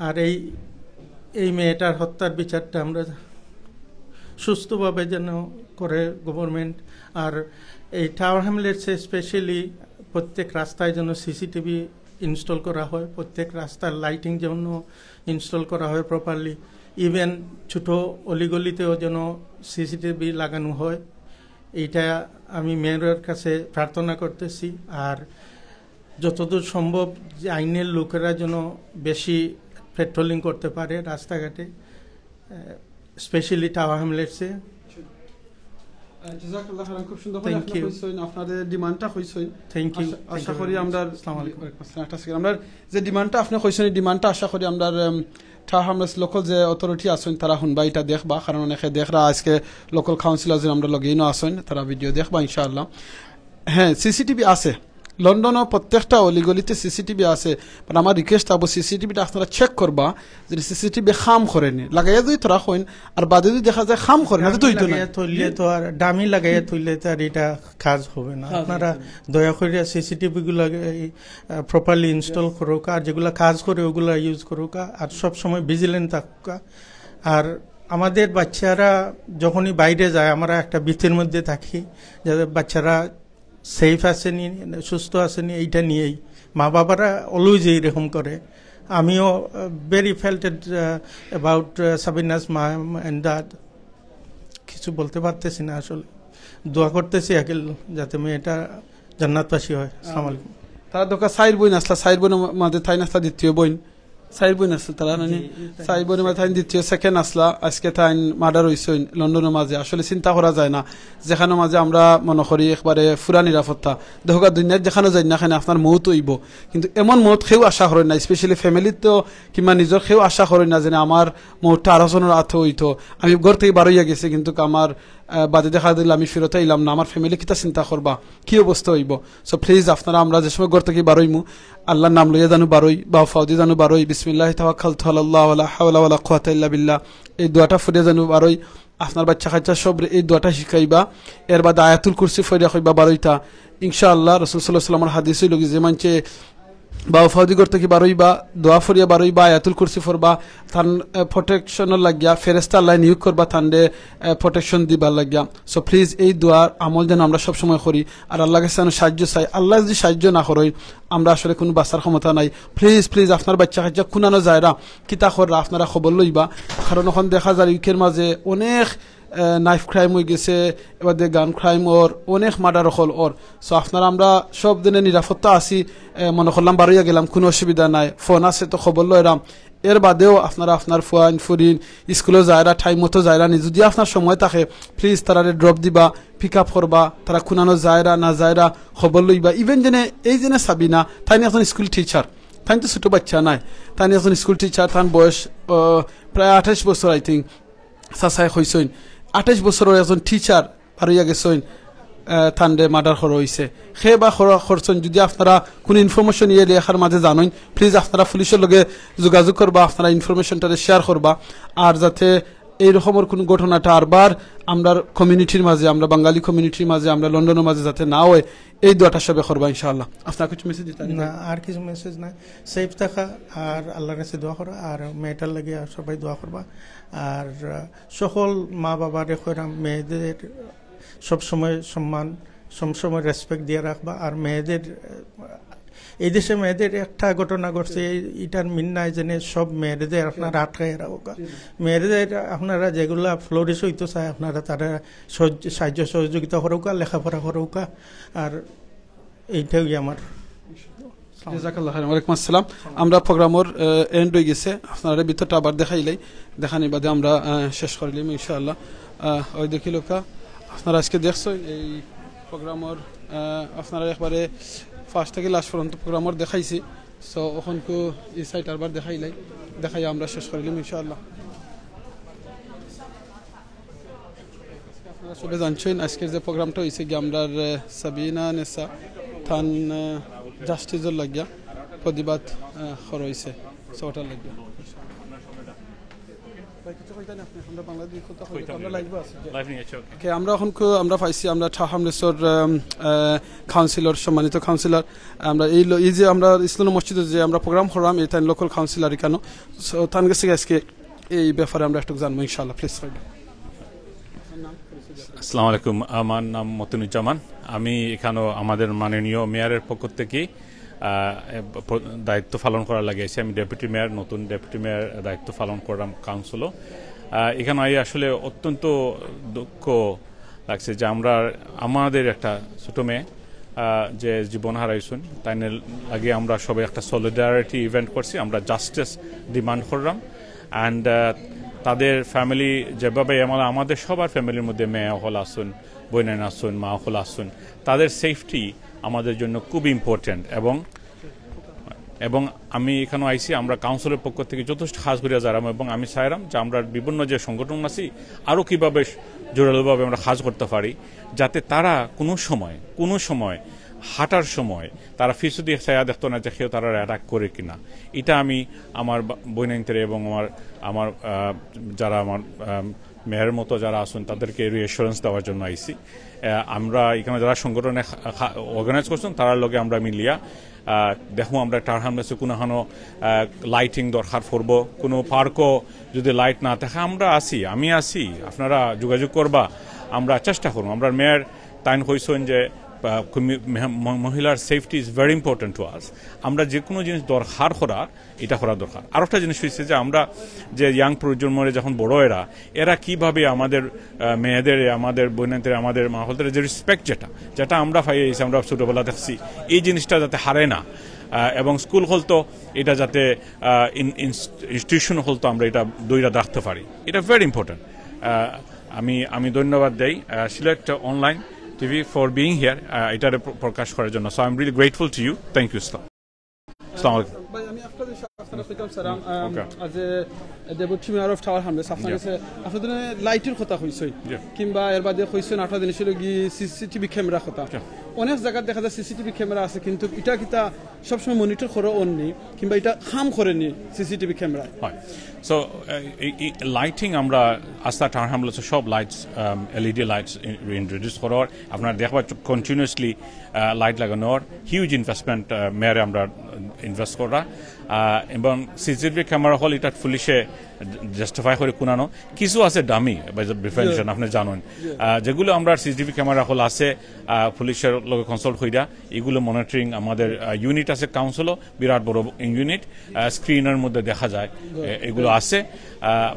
আর এই মেয়েটার হত্যার বিচারটা আমরা সুস্থভাবে যেন করে গভর্নমেন্ট। আর এই টাওয়ার হ্যামলেটসে স্পেশালি প্রত্যেক রাস্তায় যেন সিসিটিভি ইনস্টল করা হয়, প্রত্যেক রাস্তার লাইটিং যেন ইনস্টল করা হয় প্রপারলি। ইভেন ছোটো অলিগলিতেও যেন সিসিটিভি লাগানো হয়। এইটা আমি মেয়রের কাছে প্রার্থনা করতেছি। আর যতদূর সম্ভব যে আইনের লোকেরা যেন বেশি পেট্রোলিং করতে পারে রাস্তাঘাটে, স্পেশালি টাওয়ার হ্যামলেটসে। খুব সুন্দর করে আপনাদের ডিমান্ডটা কইছেন। Thank you. আশা করি আমরা আমরা যে ডিমান্ডটা আপনি কইছেন, এই ডিমান্ডটা আশা করি আমরা টাওয়ার লোকাল যে অথরিটি আছেন তারা শুনবা, এটা দেখবা, কারণ অনেকে দেখরা আজকে লোকাল কাউন্সিলর যে আমরা লগেইনও আছেন, তারা ভিডিও দেখবা ইনশাআল্লাহ। হ্যাঁ, সিসিটিভি আছে লন্ডনও, প্রত্যেকটা অলিগলিতে সিসিটিভি আছে। বাট আমার রিকোয়েস্ট আবো সিসিটিভিটা আপনারা চেক করবা যে সিসিটিভি খাম করেনি, লাগাইয়া যদি তোরা হইন আর বাদে যদি দেখা যায় খাম করে না তো থইলে তো আর দামি লাগাইয়া থইলে তো আর এটা কাজ হবে না। আপনারা দয়া করে সিসিটিভি গুলা প্রপারলি ইনস্টল করুক, আর যেগুলা কাজ করে ওগুলা ইউজ করুক, আর সব সময় ভিজিলেন্ট থাকুক। আর আমাদের বাচ্চারা যখনই বাইরে যায় আমরা একটা ভীতির মধ্যে থাকি, যাদের বাচ্চারা সেফ আসেনি, সুস্থ আসেনি, এইটা নিয়েই মা বাবারা অলওয়েজ এইরকম করে। আমিও very felted about Sabina's mum and dad. কিছু বলতে পারতেছি না আসলে। দোয়া করতেছি আকিল যাতে মেয়েটা জান্নাতবাসী হয়। আসসালামু আলাইকুম। তারা দোকা সাইর বইন আসলা, সাইর বোন মাঝে থাই নাস্তা দ্বিতীয় বইন সাইর বইন আসল, তারা নানি সাইর বোনের মাঝে থাইন দ্বিতীয় সেকেন্ড আসলা। আজকে থাইন মার্ডার হইছেন লন্ডনের মাঝে। আসলে চিন্তা করা যায় না, যেখানে মাঝে আমরা মনে করি একবারে ফুরা নিরাপত্তা দেখা দুনিয়ার যেখানে যাই না এখানে আপনার মৌত হইব, কিন্তু এমন মৌত খেয়েও আশা করেন না, স্পেশালি ফ্যামিলির তো কিংবা নিজের খেয়েও আশা করেন না যে আমার মৌতটা আরো জনের আত হইতো। আমি ঘর থেকে বার হইয়া গেছি কিন্তু আমার বাদে দেখা দিলে আমি ফেরত আইলাম না, আমার ফ্যামিলি কিতা চিন্তা করবা, কি অবস্থা হইব। সো প্লিজ আপনারা আমরা যে সময় ঘর থেকে বারোইমু আল্লাহর নাম লইয়া জানু বারোই বা ফাউদি জানু বারোই, বিসমিল্লাহি তাওয়াক্কালতু আলাল্লাহ ওয়ালা হাওলা ওয়ালা কুওয়াতা ইল্লা বিল্লাহ, এই দোয়াটা ফুরিয়া জানু বারোই। আপনার বাচ্চা কাচ্চা সব এই দোয়াটা শিখাইবা, এর বাদে আয়াতুল কুরসি ফরিয়া কইবা বারোইটা। ইনশাআল্লাহ রাসূল সাল্লাল্লাহু আলাইহি ওয়াসাল্লামের হাদিস হইল যে মানছে বা ফাউদি করতে কি বারোই বা দোয়া ফরিয়া বারোই বা আয়াতুল কুরসি ফরবা, তান প্রোটেকশনের লাগিয়া ফেরেস্তা আল্লাহ নিয়োগ করবা, তানডে প্রোটেকশন দিবার লাগিয়া। সো প্লিজ এই দোয়ার আমল যেন আমরা সবসময় করি, আর আল্লাহ কাছে যেন সাহায্য চাই। আল্লাহ যদি সাহায্য না করেন আমরা আসলে কোনো বাঁচার ক্ষমতা নাই। প্লিজ প্লিজ আপনার বাচ্চা কাচ্চা কুনানো যায় না কিতা কররা আপনারা খবর লইবা, কারণ এখন দেখা যায় ইউকের মাঝে অনেক নাইফ ক্রাইম হয়ে গেছে, এবার গান ক্রাইম ওর অনেক মার্ডার হল ওর। সো আপনারা আমরা সব দিনে নিরাপত্তা আছি, মনে করলাম বারোইয়া গেলাম কোনো অসুবিধা নাই, ফোন আছে তো খবর লইরাম। এর বাদেও আপনারা আপনার ফোন ফুরিন স্কুলে যায়রা টাইম মতো যায়রা নি, যদি আপনার সময় থাকে প্লিজ তারারে ড্রপ দিবা, পিক আপ করবা, তারা কুনানো যায়রা না যায়রা খবর লইবা। ইভেন যেনে এই যেনে সাবিনা তাই একজন স্কুল টিচার, তাই তো ছোটো বাচ্চা নাই, তাই একজন স্কুল টিচার, তার বয়স প্রায় 28 বছর আই থিঙ্ক চাচাই হইসইন। 28 বছরের একজন টিচার বারোইয়া গেছেন, থান্ডে মার্ডার করা হয়েছে। সে বা করছেন যদি আপনারা কোনো ইনফরমেশন ইয়ে লেখার মাঝে জানেন প্লিজ আপনারা পুলিশের লগে যোগাযোগ করবা, আপনারা ইনফরমেশনটা শেয়ার করবা, আর যাতে এইরকমের কোনো ঘটনাটা আরবার আমরা কমিউনিটির মাঝে, আমরা বাঙালি কমিউনিটির মাঝে, আমরা লন্ডনের মাঝে যাতে না হয়, এই দোয়াটা সবে করবা ইনশাআল্লাহ। আপনার কিছু মেসেজ দিতে না? আর কিছু মেসেজ নাই, সেফ থাকা আর আল্লাহর কাছে দোয়া করা, আর মেয়েটার লাগে সবাই দোয়া করবা। আর সকল মা বাবার কইরাম মেয়েদের সবসময় সম্মান, সবসময় রেসপেক্ট দিয়ে রাখবা। আর মেয়েদের এই দেশে মেয়েদের একটা ঘটনা ঘটছে, এটার মিন নাই যেন সব মেয়েদের আপনারা আটকায় রাখা। মেয়েদের আপনারা যেগুলা ফ্লোরিশ হইতে চায় আপনারা তারা সাহায্য সহযোগিতা করুকা, লেখাপড়া করুকা। আর এইটাই আমার। ওয়ালাইকুম আসসালাম। আমরা প্রোগ্রামের এন্ড হয়ে গেছে, আপনারা ভিতরটা আবার দেখাইলাই, দেখানি বাদে আমরা শেষ করিলাম ইনশাআল্লাহ। ওই দেখি লোকা আপনারা আজকে দেখছো এই প্রোগ্রামের, আপনারা একবারে ফার্স্ট থেকে লাস্ট পর্যন্ত প্রোগ্রামের দেখাইছি। সো ওখানকু এই সাইট আবার দেখাইলাই, দেখাই আমরা শেষ করিলাম ইনশাআল্লাহ। আপনারা সবাই জানছেন আজকের যে প্রোগ্রামটা হয়েছে গিয়ে আমরা সাবিনা নেসা থান জাস্টিসের লাগিয়া প্রতিবাদ করা হয়েছে, ওটার লাগিয়া। আমরা পাইছি আমরা ঠাহামনেশ্বর কাউন্সিলর, সম্মানিত কাউন্সিলর, আমরা এই যে আমরা ইসলাম মসজিদে যে আমরা প্রোগ্রাম করলাম এই তাই লোকাল কাউন্সিলর কেন, তার কাছে আজকে এই ব্যাপারে আমরা একটু জানবো ইনশাআল্লাহ। প্লিজ। আসসালামু আলাইকুম, আমার নাম মতিনুজ্জামান। আমি এখানেও আমাদের মাননীয় মেয়রের পক্ষ থেকে দায়িত্ব পালন করার লাগিয়েছি। আমি ডেপুটি মেয়র, নতুন ডেপুটি মেয়র দায়িত্ব পালন করলাম কাউন্সিলও। এখানে আসলে অত্যন্ত দুঃখ লাগছে যে আমাদের একটা ছোটো মেয়ে যে জীবন হারাইছেন, তাই লাগে আমরা সবাই একটা সলিডারিটি ইভেন্ট করছি, আমরা জাস্টিস ডিমান্ড করলাম। অ্যান্ড তাদের ফ্যামিলি যেভাবে আমাদের সবার ফ্যামিলির মধ্যে মেয়ে হল আসুন, বোনেন আসুন, মা হল আসুন, তাদের সেফটি আমাদের জন্য খুব ইম্পর্টেন্ট। এবং আমি এখানে আইসি আমরা কাউন্সিলের পক্ষ থেকে যথেষ্ট কাজ করিয়া যারাম, এবং আমি চাইলাম যে আমরা বিভিন্ন যে সংগঠন আছি আরও কীভাবে জোরালোভাবে আমরা কাজ করতে পারি, যাতে তারা কোনো সময় হাঁটার সময় তারা ফিসু দিয়ে ছায়া দেখতো না যে কেউ তারা অ্যাটাক করে কিনা। এটা আমি আমার বৈনাইনদের এবং আমার যারা আমার মেয়ের মতো যারা আসুন তাদেরকে রিঅ্যাসুরেন্স দেওয়ার জন্য আইসি। আমরা এখানে যারা সংগঠনে অর্গানাইজ করছেন তার লগে আমরা মিলিয়া দেখো আমরা টারহামনেসে কোনো লাইটিং দরকার পড়ব, কোনো পার্কও যদি লাইট না থাকে আমি আসি, আপনারা যোগাযোগ করবা, আমরা চেষ্টা করব। আমরা মেয়ের তাইন হয়েছেন যে মহিলার safety is very important to us. আমরা যে কোনো জিনিস দরকার এটা করা দরকার। আর একটা জিনিস হয়েছে যে আমরা যে ইয়াং প্রজন্মের যখন বড় এরা কিভাবে আমাদের মেয়েদের, আমাদের বোনেদের, আমাদের মা হলদের যে রেসপেক্ট যেটা আমরা পাইছি, আমরা ছোটোবেলা দেখছি, এই জিনিসটা যাতে হারে না। এবং স্কুল হলতো এটা যাতে ইনস্টিটিউশন হলতো আমরা এটা দইরা রাখতে পারি, এটা ভেরি ইম্পর্টেন্ট। আমি ধন্যবাদ দেই Sylhet online TV for being here. এটা প্রকাশ করার জন্য। So I'm really grateful to you. Thank you. Assalamu alaikum. ওয়ালাইকুম সালাম আজ ডেপুটি মেয়র অফ টাওয়ার হামলে আপনার কাছে আপনাদের লাইটের কথা কইছই কিংবা এর বাদে কইছেন আটা দিন ছিল কি সিসিটিভি ক্যামেরা কথা অনেক জায়গা দেখা যায় সিসিটিভি ক্যামেরা আছে কিন্তু এটা কিতা সবসময় মনিটর করে অননি কিংবা এটা কাম করেনি সিসিটিভি ক্যামেরা হয় সো লাইটিং আমরা আস্তা টাওয়ার হামলে সব লাইটস এলইডি লাইটস ইন্ট্রোডিউস করার আপনারা দেখবা কন্টিনিউয়াসলি লাইট লাগানোর হিউজ ইনভেস্টমেন্ট মেয়ারে আমরা ইনভেস্ট করা এবং সিসিটিভি ক্যামেরা হল এটা পুলিশে জাস্টিফাই করে কুনানো কিছু আছে ডামি বাই দ্য ডিফারেন্সিয়েশন আপনি জানেন যেগুলো আমরা সিসিটিভি ক্যামেরা হল আছে পুলিশের লগে কনসাল্ট হইরা এগুলো মনিটরিং আমাদের ইউনিট আছে কাউন্সিলও বিরাট বড় ইউনিট স্ক্রিনের মধ্যে দেখা যায় এগুলো আছে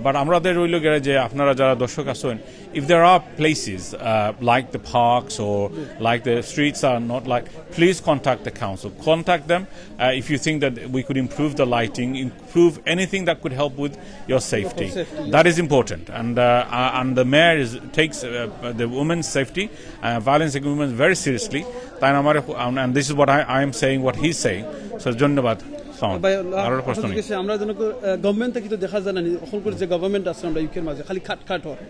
বাট আমাদের রইল গেলে যে আপনারা যারা দর্শক আছেন if there are places like the parks or like the streets are not like please contact the council contact them if you think that we could improve the lighting improve anything that could help with your safety that is important and the mayor takes the women's safety violence against women very seriously and this is what I am saying what he's saying so ধন্যবাদ আমরা যেন government থেকে দেখা যায় না ওখানকার যে government আছে আমরা ইউকের মাঝে খালি খাট হয়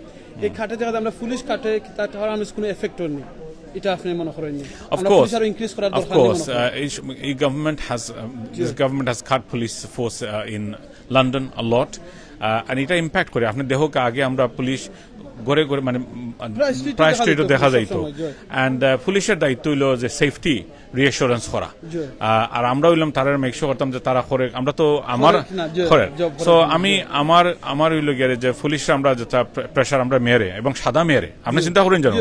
এই খাটে জায়গাতে আমরা পুলিশ খাটে তার আমার কোনো এফেক্ট হয়নি এটা আপনি মনে করেন of course this government has cut police force in London a lot and এটা ইম্প্যাক্ট করে আপনি দেখো আগে আমরা পুলিশ গড়ে গড়ে মানে প্রায় স্ট্রিটও দেখা যাইতো অ্যান্ড পুলিশের দায়িত্ব হইল যে সেফটি রিঅ্যাসুরেন্স করা আর আমরা হইলাম তারা মেক শিওর করতাম যে তারা করে আমরা তো আমার করে সো আমি আমার হইল গেলে যে পুলিশরা আমরা যেটা প্রেশার আমরা মেরে এবং সাদা মেরে আপনি চিন্তা করেন জানো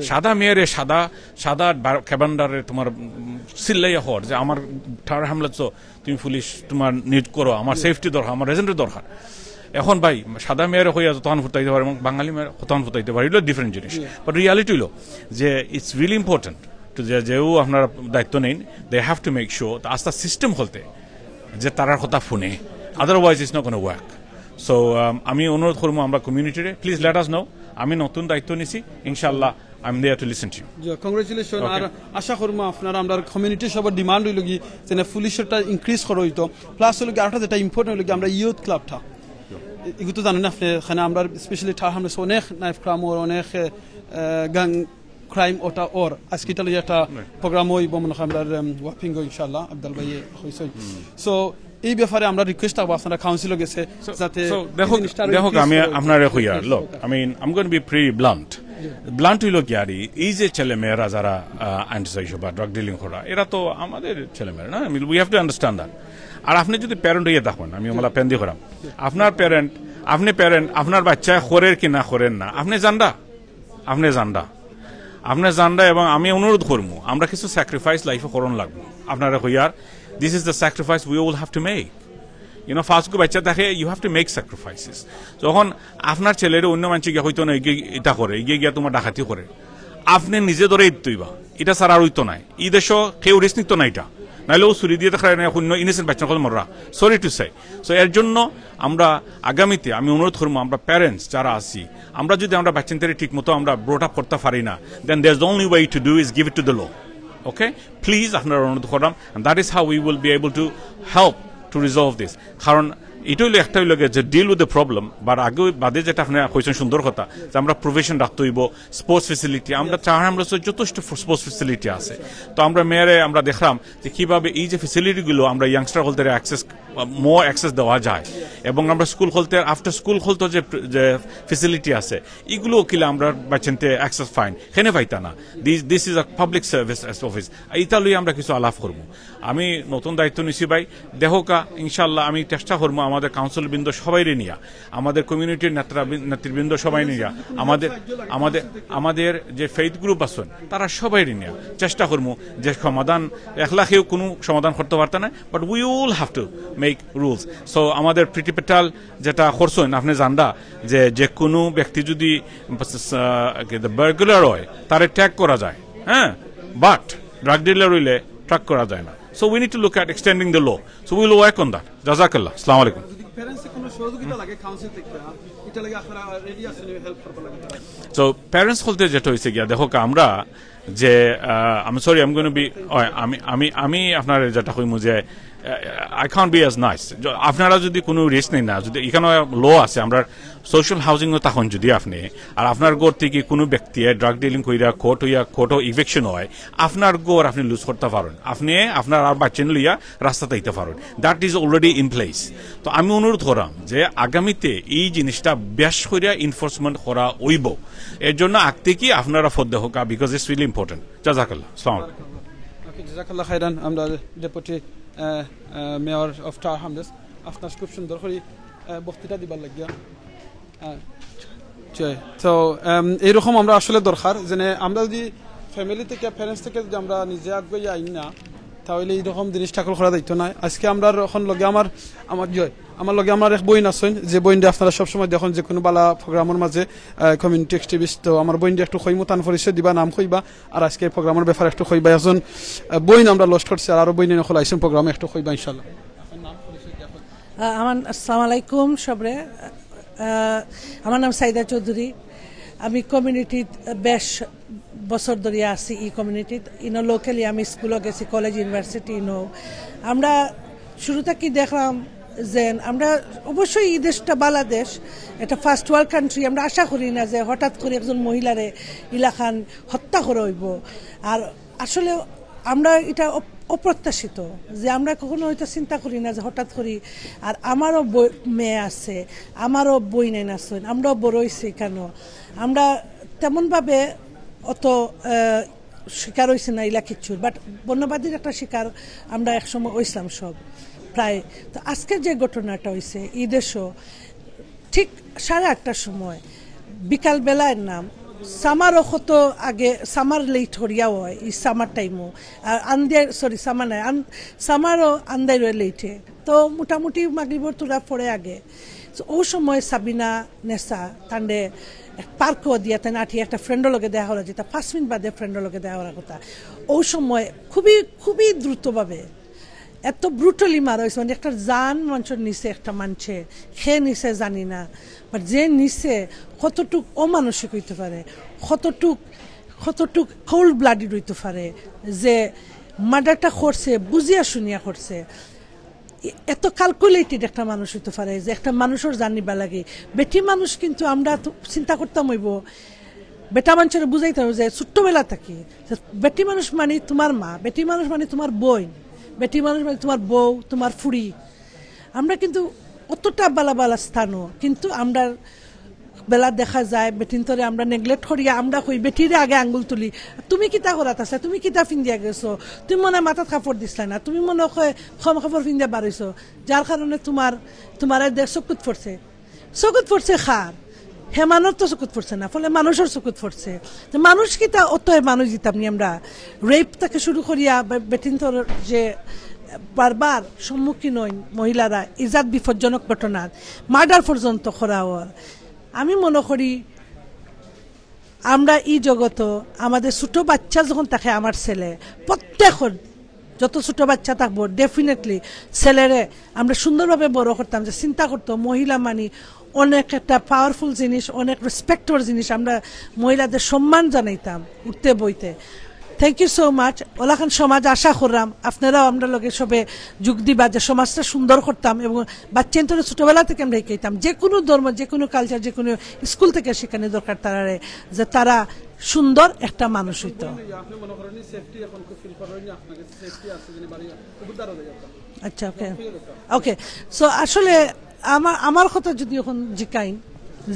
সাদা মেরে সাদা ক্যাবান্ডারে তোমার সিল্লাইয়া হওয়ার যে আমার টাওয়ার হামলা তো তুমি পুলিশ তোমার নিড করো আমার সেফটি দরকার আমার রেজেন্টের দরকার এখন ভাই সাদা মেয়ের হইয়া তখন ফুটাইতে পারে এবং বাঙালি মেয়ের তখন ফুটাইতে পারে এগুলো ডিফারেন্ট জিনিস বাট রিয়ালিটি হলো যে ইটস রিয়েলি ইম্পর্টেন্ট টু যেও আপনারা দায়িত্ব নেন they have to make sure আস্তা সিস্টেম হলতে যে তারার কথা ফোনে otherwise it's not gonna work so আমি অনুরোধ করবো আমরা কমিউনিটিরে প্লিজ লেট আস নো আমি নতুন দায়িত্ব নিছি ইনশাআল্লাহ I'm there to listen to you. Congratulations. আর আশা করবো আপনারা আমরা কমিউনিটি সবার ডিমান্ড হইল কি যে পুলিশটা ইনক্রিজ করা হইতো প্লাস হলো কি আরেকটা যেটা ইম্পর্টেন্ট হইল কি আমরা ইউথ ক্লাবটা এগুলো তো জানেন আপনি এখানে আমরা স্পেশালি আমরা অনেক নাইফ ক্রাইম ওর অনেক গাং ক্রাইম ওটা ওর আজকে এটা একটা প্রোগ্রাম হইব মনে হয় আমরা ওয়াপিং ইনশাআল্লাহ আব্দুল ভাই হইছে সো এই ব্যাপারে আমরা রিকোয়েস্ট করব আপনারা কাউন্সিলও গেছে যাতে দেখো আমি আপনারে কইয়া লোক I mean I'm going to be pretty blunt হইল কি আর এই যে ছেলে মেয়েরা যারা অ্যান্টিসোশিয়াল বা ড্রাগ ডিলিং করা এরা তো আমাদের ছেলে মেয়েরা না we have to understand that আর আপনি যদি প্যারেন্ট হইয়া থাকেন আমি ওমলা পেন্দি করাম আপনার প্যারেন্ট আপনার বাচ্চা খোরের কি না খোরেন না আপনি জানডা এবং আমি অনুরোধ করবো আমরা কিছু স্যাক্রিফাইস লাইফে করণ লাগবো আপনারা here this is the sacrifice we will have to make first বাচ্চা থাকে you have to make sacrifices যখন আপনার ছেলের অন্য মানুষ গিয়ে হইতো না এটা করে এগিয়ে গিয়া তোমার ডাকাতি করে আপনি নিজে ধরে ইতইবা এটা ছাড়া আর হইতো নাই এই দেশ কেউ রিস্ক নিত না এটা নাইলেও চুরি দিয়ে দেখা না শূন্য ইনোসেন্ট বাচ্চা কথা মরা সরি টু সে সো এর জন্য আমরা আগামীতে আমি অনুরোধ করবো আমরা প্যারেন্টস যারা আছি আমরা যদি আমরা বাচ্চাদের ঠিক মতো আমরা ব্রোট আপ করতে পারি না then there is the only way to do is give it to the law okay please আপনারা অনুরোধ করলাম and that is how we will be able to help to resolve this কারণ এটা হইলো একটা হইল যে ডিল উইথ দ্য প্রবলেম বা আগে বাদে যেটা আপনি কইছেন সুন্দর কথা যে আমরা প্রফেশন রাখতে হইব স্পোর্টস ফেসিলিটি আমরা চার আমরা যথেষ্ট স্পোর্টস ফেসিলিটি আছে তো আমরা মেয়েরে আমরা দেখলাম যে কিভাবে এই যে ফেসিলিটিগুলো আমরা ইয়াংস্টার হলতে মোর অ্যাক্সেস দেওয়া যায় এবং আমরা স্কুল খুলতে আফটার স্কুল খুলতে যে ফেসিলিটি আছে এগুলো কিলে আমরা বাচ্চাতে অ্যাক্সেস ফাইন হেনে পাইতা না this is a public service office এইটা লই আমরা কিছু আলাপ করবো আমি নতুন দায়িত্ব নিছি ভাই দেখোকা ইনশাল্লাহ আমি চেষ্টা করবো আমাদের কাউন্সিল বৃন্দ সবাই নিয়া আমাদের কমিউনিটির নেতৃবৃন্দ সবাই নিয়া আমাদের যে ফেইথ গ্রুপ আছেন তারা সবাই নিয়া চেষ্টা করবো যে সমাধান একলা কেউ কোনো সমাধান করতে পারত না but we will have to make rules so আমাদের প্রিটি পেটাল যেটা করছেন আপনি জানডা যে কোনো ব্যক্তি যদি বার্গুলার হয় তারে ট্যাগ করা যায় হ্যাঁ বাট ড্রাগ ডিলার হইলে ট্র্যাক করা যায় না So we need to look at extending the law. So we will work on that. Jazakallah. Assalamu alaikum. So parents holte যেটা হইছে গিয়া দেখো আমরা যে আমি sorry I am going to be আমি আপনার যেটা কইমু যে I can't be as nice. আপনারা যদি কোনো রিস্ক নেই না, যদি এখানে ল আছে আমরা সোশ্যাল হাউজিং তখন যদি আপনি আর আপনার গোর থেকে কোনো ব্যক্তি ড্রাগ ডিলিং কইরা কোর্ট ইভেকশন হয়, আপনার গোর আপনি লুজ করতে পারেন, আপনি আপনার আর বাচ্চা লইয়া রাস্তাতে আইতে পারেন। That is already in place. তো আমি অনুরোধ করাম যে আগামীতে এই জিনিসটা বেশ করিয়া এনফোর্সমেন্ট করা হইব। এর জন্য আগতে কি আপনারা ফদ্দে হোকা, বিকজ ইটস রিয়েলি ইম্পর্টেন্ট। জাজাকাল্লাহ। আসসালামু আলাইকুম। জাজাকাল্লাহ খাইরান। আমরা ডেপুটি মেয়র অফ টাওয়ার হামদাস আপনার খুব সুন্দর করে বক্তৃতা দিবার লাগিয়া। তো এইরকম আমরা আসলে দরকার যে আমরা যদি ফ্যামিলি থেকে প্যারেন্টস থেকে যদি আমরা নিজে আগে আইন না, তাহলে এইরকম জিনিস ঠাকুর করা যাইতো না। আজকে আমরা এখন লগে আমার লগে আমার এক বইন আছেন, যে বইনটা আপনারা সবসময় দেখুন যে কোনো বালা প্রোগ্রামের মাঝে কমিউনিটি অ্যাক্টিভিস্ট। তো আমার বইনটা একটু কইমু, তান পরিচয় দিবা, নাম কইবা, আর আজকে প্রোগ্রামের ব্যাপারে একটু কইবা। একজন বইন আমরা লস্ট করছি, আর আরো বইন নকল আইসেন প্রোগ্রামে একটু কইবা ইনশাল্লাহ। আসসালামু আলাইকুম সবরে। আমার নাম সাইদা চৌধুরী। আমি কমিউনিটি বেশ বছর ধরে আছি। এই কমিউনিটিত ইনো লোকালি আমি স্কুলে গেছি, কলেজ ইউনিভার্সিটি ইনো। আমরা শুরু থেকে দেখলাম যে আমরা অবশ্যই এই দেশটা বাংলাদেশ, এটা ফার্স্ট ওয়ার্ল্ড কান্ট্রি। আমরা আশা করি না যে হঠাৎ করে একজন মহিলারে ইলাখান হত্যা করে হইব। আর আসলে আমরা এটা অপ্রত্যাশিত, যে আমরা কখনো হয়তো চিন্তা করি না যে হঠাৎ করি। আর আমারও মেয়ে আছে, আমারও বই নেন আছেন, আমরাও বড় হয়েছি কেন, আমরা তেমনভাবে অত শিকার হয়েছি না ইলা কিচ্ছুর। বাট বন্যবাদীর একটা শিকার আমরা একসময় হইছিলাম সব প্রায়। তো আজকের যে ঘটনাটা হয়েছে এই দেশও ঠিক 8:30টার সময় বিকালবেলার নাম সামারও কত আগে সামার লেট হরিয়া হয় এই সামার টাইমও, আর আন্দার সামার নাই সামারও আন্দাই লেটে। তো মোটামুটি মাগরিবর তোরা পড়ে আগে ও সময় সাবিনা নেসা তান্ডে পার্কও দিয়া তাই আঠি একটা ফ্রেন্ডের লগে দেখা হলো, যেটা 5 মিনিট বাদে ফ্রেন্ডের লগে দেখা হওয়ার কথা। ও সময় খুবই খুবই দ্রুতভাবে এত ব্রুটালি মারা হয়েছে, মানে একটা জান মানুষের নিচে একটা মানুষে খেয়ে নিছে জানি না, বাট যে নিচে কতটুক অমানসিক হইতে পারে, কতটুক কোল্ড ব্লাডেড হইতে পারে, যে মার্ডারটা করছে বুঝিয়া শুনিয়া করছে। এত ক্যালকুলেটেড একটা মানুষ হইতে পারে যে একটা মানুষের জানিবা লাগে। বেটি মানুষ কিন্তু আমরা চিন্তা করতাম হইব বেটা মানুষের বুঝাইতাম যে ছোট্টবেলা থাকি বেটি মানুষ মানে তোমার মা, বেটি মানুষ মানে তোমার বোন, বেটি মানুষ মানে তোমার বউ, তোমার ফুড়ি। আমরা কিন্তু অতটা বালা স্থানও কিন্তু আমরা বেলা দেখা যায় বেটিনতরে আমরা নেগলেক্ট করিয়া আমরা কই বেটিরে আগে আঙ্গুল তুলি, তুমি কিতা করাত আছে, তুমি কিতা ফিন্দিয়া গেছো, তুমি মনে মাথাত কাপড় দিছলা না, তুমি মনে হয় কম কাপড় ফিন্দিয়া বাড়িছো, যার কারণে তোমার চকুত পড়ছে খার। হে মানুষ তো চকুত পড়ছে না, ফলে মানুষের চকুত পড়ছে। মানুষ কিতা অত মানুষ দিতাম নি আমরা। রেপ থেকে শুরু করিয়া বেটিনতর যে বারবার সম্মুখীন হই মহিলারা ইজাত বিপজ্জনক ঘটনার, মার্ডার পর্যন্ত করা হওয়ার। আমি মনে করি আমরা এই জগত আমাদের ছোট বাচ্চা যখন থাকে, আমার ছেলে প্রত্যেকের যত ছোট বাচ্চা থাকবো ডেফিনেটলি ছেলেরে আমরা সুন্দরভাবে বড় করতাম, যে চিন্তা করতো মহিলা মানি অনেক একটা পাওয়ারফুল জিনিস, অনেক রেসপেক্টর জিনিস। আমরা মহিলাদের সম্মান জানাইতাম উঠতে বইতে। Thank you so much. ওলাখান সমাজ আশা করলাম আপনারাও আমরা লগে সবে যোগ দিবা, যে সমাজটা সুন্দর করতাম এবং বাচ্চান্তরে ছোটবেলা থেকে আমরা শিখাইতাম যে কোনো ধর্ম, যে কোনো কালচার, যে কোনো স্কুল থেকে শেখানো দরকার তারারে, যে তারা সুন্দর একটা মানুষ হইতো। আচ্ছা, ওকে। সো আসলে আমার কথা যদি এখন জিকাইন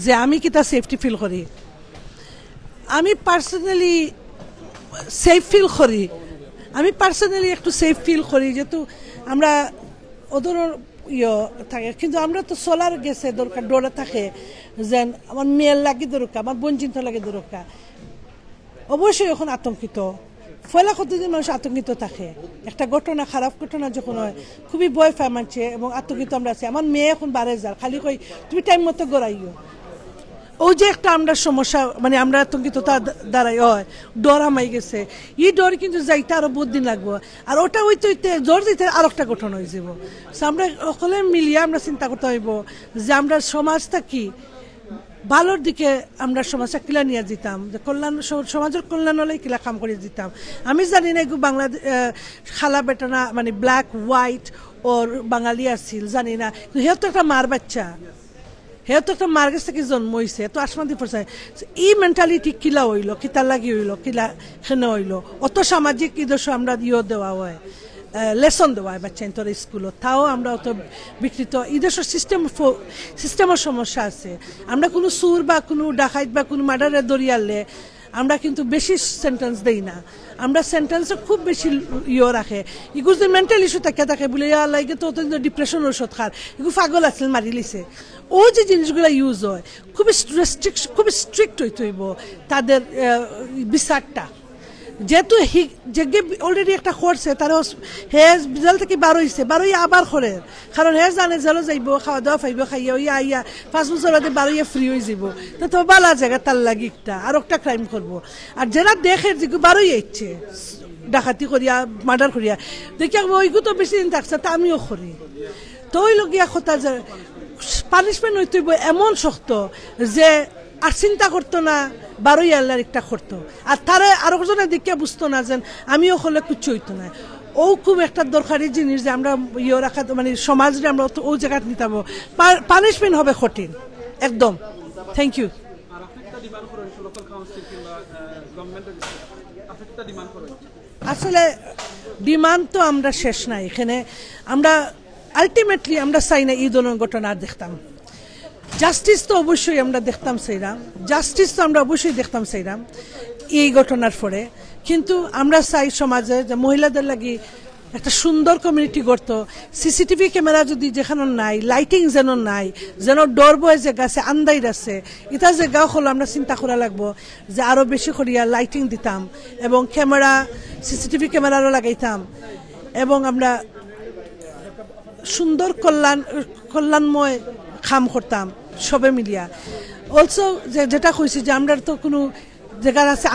যে আমি কিতা সেফটি ফিল করি, আমি পার্সোনালি সেফ ফিল করি। আমি পার্সোনালি একটু সেফ ফিল করি, যেহেতু আমরা ওদের থাকে, কিন্তু আমরা তো সোলার গেছে দরকার ডোরা থাকে, যেন আমার মেয়ের লাগে দরকার, আমার বোন চিন্তা লাগে দরকার। অবশ্যই এখন আতঙ্কিত ফয়লা কতদিন মানুষ আতঙ্কিত থাকে। একটা ঘটনা, খারাপ ঘটনা যখন হয় খুবই ভয় পায় মানছে এবং আতঙ্কিত আমরা আছি। আমার মেয়ে এখন 12 যার খালি কই তুমি টাইম মতো গড়াইও। ও যে একটা আমরা সমস্যা, মানে আমরা আতঙ্কিত দ্বারাই হয় ডর হামাই গেছে। এই ডর কিন্তু যাইতে আরো বহুত দিন লাগবো, আর ওটা হইতে হইতে জ্বর যাইতে আর একটা ঘটনা হয়ে যাব। আমরা সকলে মিলিয়ে আমরা চিন্তা করতে হইব যে আমরা সমাজটা কি ভালোর দিকে আমরা সমাজটা কিলা নিয়ে যেতাম, যে কল্যাণ সমাজের কল্যাণ হলে কিলা কাম করে দিতাম। আমি জানি না এগুলো বাংলাদেশ খালা বেটানা মানে ব্ল্যাক হোয়াইট ওর বাঙালি আসছিল জানি না, হেও তো একটা মার বাচ্চা, হেও তো একটা মার কাছ থেকে জন্ম হয়েছে, তো আসমান্তি পড়ছে। এই মেন্টালিটি কিলা হইল, কিতা লাগি হইল, কিলা খেনে হইল, অত সামাজিক ইদর্শ আমরা দেওয়া হয়, লেসন দেওয়া হয় বাচ্চা তোর স্কুলত, তাও আমরা অত বিকৃত ইদেশের সিস্টেমের সমস্যা আছে। আমরা কোনো সুর বা কোনো ডাকাইত বা কোনো মার্ডারে দরিয়ালে আমরা কিন্তু বেশি সেন্টেন্স দেই না, আমরা সেন্টেন্সে খুব বেশি রাখে। এগুলো যে মেন্টাল ইস্যু থাকে বলে লাগে তো ডিপ্রেশন ওষুধ খার, এগুলো পাগল আসলে মারি লিছে। ও যে জিনিসগুলো ইউজ হয় খুব স্ট্রিক্ট হইতে হইব তাদের বিচারটা, যেহেতু যে অলরেডি একটা করছে তার হে জেল থেকে বার হয়েছে, বার হইয়া আবার করে, কারণ হে জানে জেলও যাইব, খাওয়া দাওয়া পাইব, খাইয়া ইয়া আইয়া 5 বছর বাদে বার হইয়া ফ্রি হয়ে যাব, তো বালা জায়গা তার লাগি একটা আর একটা ক্রাইম করবো। আর যারা দেখে যে বার হইয়া ইচ্ছে ডাকাতি করিয়া মার্ডার করিয়া দেখি ওইগু তো বেশি দিন থাকছে, তা আমিও করি, তো ওই লগিয়া কথা যে পানিশমেন্ট হইতে হইব এমন শক্ত যে আর চিন্তা করতো না, বারোই আল্লাহর একটা করতো, আর তারা আরো জনে দেখিয়া বুঝতো না যে আমিও হলে কিচ্ছু হইতো না। ও খুব একটা দরকারি জিনিস যে আমরা রাখা মানে সমাজে আমরা ও জায়গা নিতে পারবো, পানিশমেন্ট হবে কঠিন একদম। Thank you. আসলে ডিমান্ড তো আমরা শেষ নাই এখানে, আমরা আলটিমেটলি আমরা চাই না এই ধরনের ঘটনা দেখতাম। জাস্টিস তো অবশ্যই আমরা দেখতাম সেইরাম, জাস্টিস তো আমরা অবশ্যই দেখতাম সেইরাম এই ঘটনার পরে, কিন্তু আমরা চাই সমাজে যে মহিলাদের লাগি একটা সুন্দর কমিউনিটি গড়ত, সিসিটিভি ক্যামেরা যদি যেখানে নাই, লাইটিং যেন নাই, যেন ডর বয় জায়গা আছে, আন্দাইর আছে, এটা জায়গা হলো আমরা চিন্তা করা লাগবো যে আরো বেশি করিয়া লাইটিং দিতাম এবং ক্যামেরা সিসিটিভি ক্যামেরারও লাগাইতাম এবং আমরা সুন্দর কল্যাণময় কাম করতাম সবে মিলিয়া। অলসো যেটা কইছি যে আমরা তো কোনো জায়গা আছে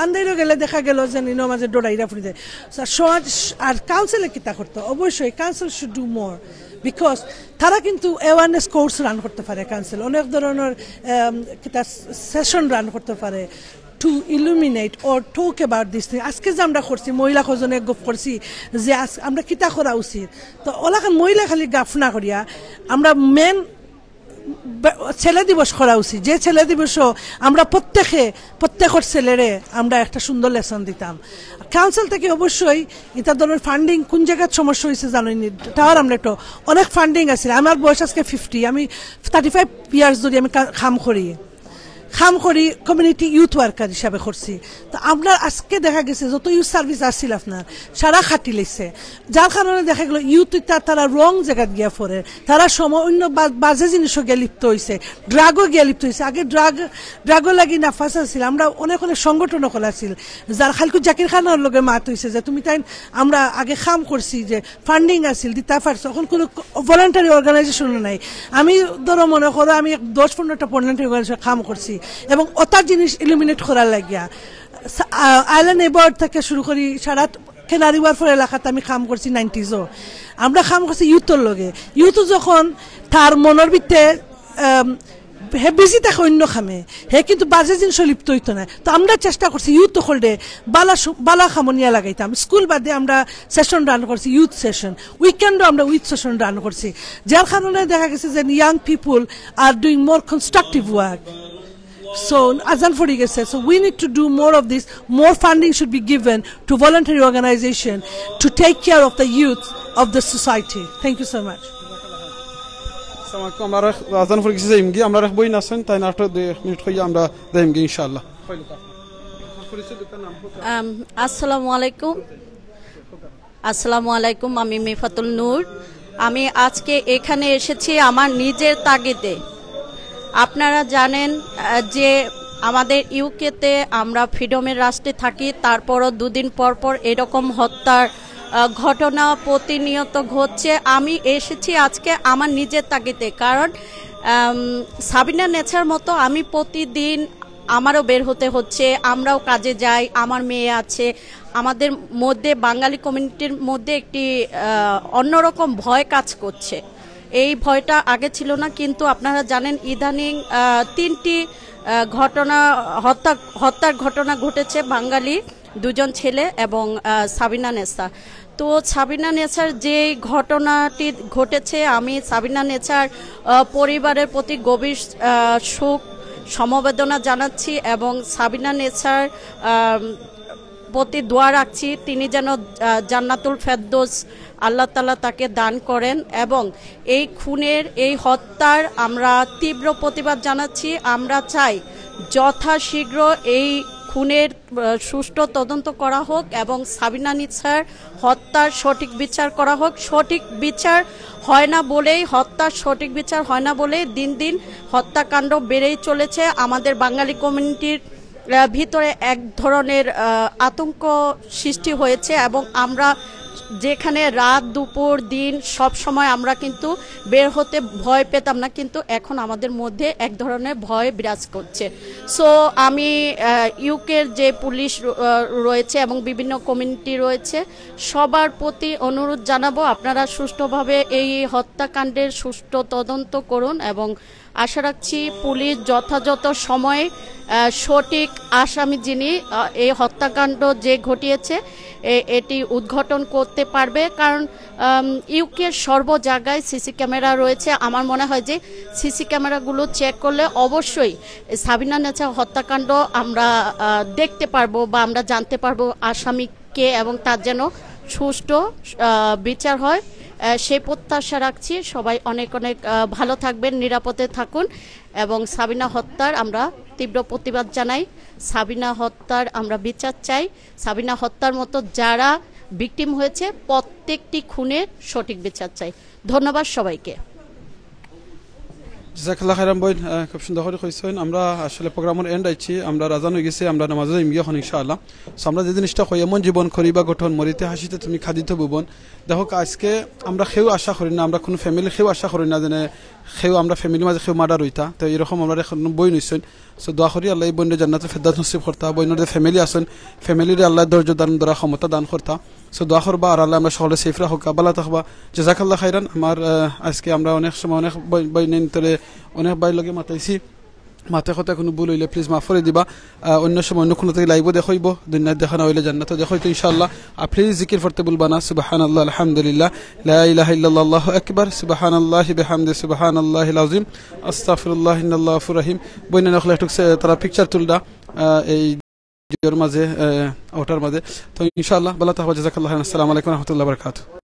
আন্দাইরও গেলে দেখা গেল যে নিনো মাঝে ডোরাইরা ফুরি যায় সমাজ। আর কাউন্সিলে কিতা করতো, অবশ্যই council should do more, because তারা কিন্তু অ্যাওয়ারনেস কোর্স রান করতে পারে, কাউন্সিল অনেক ধরনের কিতা সেশন রান করতে পারে to illuminate or talk about this thing. আজকে যে আমরা করছি মহিলা কজনে গপ করছি যে আমরা কিতা করা উচিত, তো ওলাখান মহিলা খালি গাফ না করিয়া আমরা মেন ছেলে দিবস করা উচিত, যে ছেলে দিবসও আমরা প্রত্যেকের ছেলেরে আমরা একটা সুন্দর লেসন দিতাম। কাউন্সিল থেকে অবশ্যই এটা ধরনের ফান্ডিং কোন জায়গায় সমস্যা হয়েছে জানিনি, তার আমরা একটু অনেক ফান্ডিং আছে। আমার বয়স আজকে 50, আমি 35 ইয়ার্স ধরে আমি কাম করি কমিউনিটি ইউথ ওয়ার্কার হিসাবে করছি। তো আপনার আজকে দেখা গেছে যত ইউথ সার্ভিস আসছিল আপনার সারা খাটি লেগছে, যার কারণে দেখা গেল ইউথ তারা রং জায়গা গিয়া পড়ে, তারা সময় অন্য বাজে জিনিসও গিয়ে লিপ্ত হয়েছে, ড্রাগও গিয়ে লিপ্ত হয়েছে। আগে ড্রাগও লাগি নাফাস আছিল, আমরা অনেক সংগঠনও করেছিল, যার খালকু জাকির খানের লগে মাত হয়েছে যে তুমি তাই আমরা আগে কাম করছি যে ফান্ডিং আছিল দিতে পারছো, এখন কোনো ভলান্টারি অর্গানাইজেশনও নাই। আমি ধরো মনে করো আমি 10-15টা ভলান্টারি অর্গানাইজেশন কাম করছি এবং ওটা জিনিস ইলিমিনেট করার লাগিয়া আইল্যান্ড এবার থেকে শুরু করি সারা কেনারিওয়ার ফর এলাকাতে আমি কাম করছি 90sও আমরা কাম করছি ইউথর লগে। ইউথ যখন তার মনের ভিতরে হে বেশি থাকে অন্য খামে, হে কিন্তু বাজে জিনিস লিপ্ত হইতো না। তো আমরা চেষ্টা করছি ইউথ হলডে বালা খামনিয়া লাগাইতাম। স্কুল বাদে আমরা সেশন রান করছি, ইউথ সেশন, উইকেন্ডও আমরা উইথ সেশন রান করছি, যার কারণে দেখা গেছে যে young people are doing more constructive work. So, Azan for so we need to do more of this. More funding should be given to voluntary organization to take care of the youth of the society. Thank you so much. আমরা আজান for ইমগি আমরা বই নাছেন তাই না 2 minute হইয়া আমরা যাইমগি ইনশাআল্লাহ। আসসালামু আলাইকুম, আমি মিফাতুল নূর। আমি আজকে এখানে এসেছি আমার নিজের তাগিদে। আপনারা জানেন যে আমাদের ইউকেতে আমরা ফ্রিডমের রাষ্ট্রে থাকি, তারপরও 2 দিন পর এরকম হত্যার ঘটনা প্রতিনিয়ত ঘটছে। আমি এসেছি আজকে আমার নিজের তাগিদে, কারণ সাবিনা নেছার মতো আমি প্রতিদিন আমারও বের হতে হচ্ছে, আমরাও কাজে যাই, আমার মেয়ে আছে। আমাদের মধ্যে বাঙালি কমিউনিটির মধ্যে একটি অন্যরকম ভয় কাজ করছে, এই ভয়টা আগে ছিল না, কিন্তু আপনারা জানেন ইদানিং 3টি হত্যার ঘটনা ঘটেছে, বাঙালি 2জন ছেলে এবং সাবিনা নেসা। তো সাবিনা নেসার যে ঘটনাটি ঘটেছে, আমি সাবিনা নেসার পরিবারের প্রতি গভীর শোক সমবেদনা জানাচ্ছি এবং সাবিনা নেসার প্রতি দোয়া রাখছি তিনি যেন জান্নাতুল ফেরদৌস আল্লাহ তাআলা তাকে দান করেন। এবং এই খুনের, এই হত্যার আমরা তীব্র প্রতিবাদ জানাচ্ছি। আমরা চাই যথাশীঘ্র এই খুনের সুষ্ঠু তদন্ত করা হোক এবং সাবিনা নেসার হত্যার সঠিক বিচার করা হোক। সঠিক বিচার হয় না বলেই, হত্যার সঠিক বিচার হয় না বলেই দিন দিন হত্যাকাণ্ড বেড়েই চলেছে। আমাদের বাঙালি কমিউনিটির ভিতরে এক ধরনের আতঙ্ক সৃষ্টি হয়েছে এবং আমরা যেখানে রাত দুপুর দিন সব সময় আমরা কিন্তু বের হতে ভয় পেতাম না, কিন্তু এখন আমাদের মধ্যে এক ধরনের ভয় বিরাজ করছে। সো আমি ইউকের যে পুলিশ রয়েছে এবং বিভিন্ন কমিউনিটি রয়েছে সবার প্রতি অনুরোধ জানাবো আপনারা সুষ্ঠুভাবে এই হত্যাকাণ্ডের সুষ্ঠু তদন্ত করুন এবং আশা রাখছি পুলিশ যথাযথ সময়ে সঠিক আসামি যিনি এই হত্যাকাণ্ড যে ঘটিয়েছে এটি উদ্ঘাটন করতে পারবে। কারণ ইউকের সর্ব জায়গায় সিসি ক্যামেরা রয়েছে। আমার মনে হয় যে সিসি ক্যামেরাগুলো চেক করলে অবশ্যই সাবিনা নেসা হত্যাকাণ্ড আমরা দেখতে পারবো বা আমরা জানতে পারবো আসামিকে এবং তার যেন সুষ্ঠু বিচার হয়, সেই প্রত্যাশা রাখছি। সবাই অনেক অনেক ভালো থাকবেন, নিরাপদে থাকুন এবং সাবিনা হত্যার আমরা তীব্র প্রতিবাদ জানাই। সাবিনা হত্যার আমরা বিচার চাই। সাবিনা হত্যার মতো যারা ভিকটিম হয়েছে প্রত্যেকটি খুনের সঠিক বিচার চাই। ধন্যবাদ সবাইকে। জাজাকাল্লাহ খাইরাম বইন, খুব সুন্দর করে কইছেন। আমরা আসলে প্রোগ্রামের এন্ড আইছি, আমরা রাজান হয়ে গেছি, আমরা নামাজে যাইম গিয়ে এখন ইনশাআল্লাহ। সো আমরা যে জিনিসটা কই এমন জীবন করিবা গঠন মরিতে হাসিতে তুমি খাদিত ভুবন। দেখো আজকে আমরা কেউ আশা করি না, আমরা কোনো ফ্যামিলি কেউ আশা করি না যে কেউ আমরা ফ্যামিলির মাঝে কেউ মার্ডার হইতা। তো এরকম আমরা এখন বই নিশ্চয়। সো দোয়া করি আল্লাহ এই বইনের জান্নাতুল ফেরদৌস নসিব করতা, বইনের যে ফ্যামিলি আছেন ফ্যামিলির আল্লাহ ধৈর্য দান ধরা ক্ষমতা দান করতা। সো দোয়া করবা আর আল্লাহ আমরা সকলে সেফ রাখুক, ভালো থাকবা। জাজাকাল্লাহ খাইরান। আমার আজকে আমরা অনেক সময় অনেক বই নিন্তরে অনেক বাইর লগে মাতাইছি, মাথা কথা কোনো ভুল হইলে প্লিজ মাফ করে দিবা। অন্য সময় অন্য কোনো থেকে লাইভও দেখাইব, দুনিয়ার দেখা না হইলে জান্নাত দেখাইতো ইনশাআল্লাহ। আর প্লিজ জিকির করতে ভুলবা না, সুবহানাল্লাহ আলহামদুলিল্লাহ লা ইলাহা ইল্লাল্লাহ আল্লাহু আকবার, সুবহানাল্লাহি বিহামদি, সুবহানাল্লাহিল আযীম, আস্তাগফিরুল্লাহ ইন্নাল্লাহু গফুরুর রহিম। বইনা নখলে একটু তারা পিকচার তুলদা এই ভিডিওর মাঝে ওটার মাঝে। তো ইনশাআল্লাহ ভালো থাকবা। জাযাকাল্লাহু খাইরান। আসসালামু আলাইকুম ওয়া রাহমাতুল্লাহি ওয়া বারাকাতুহু।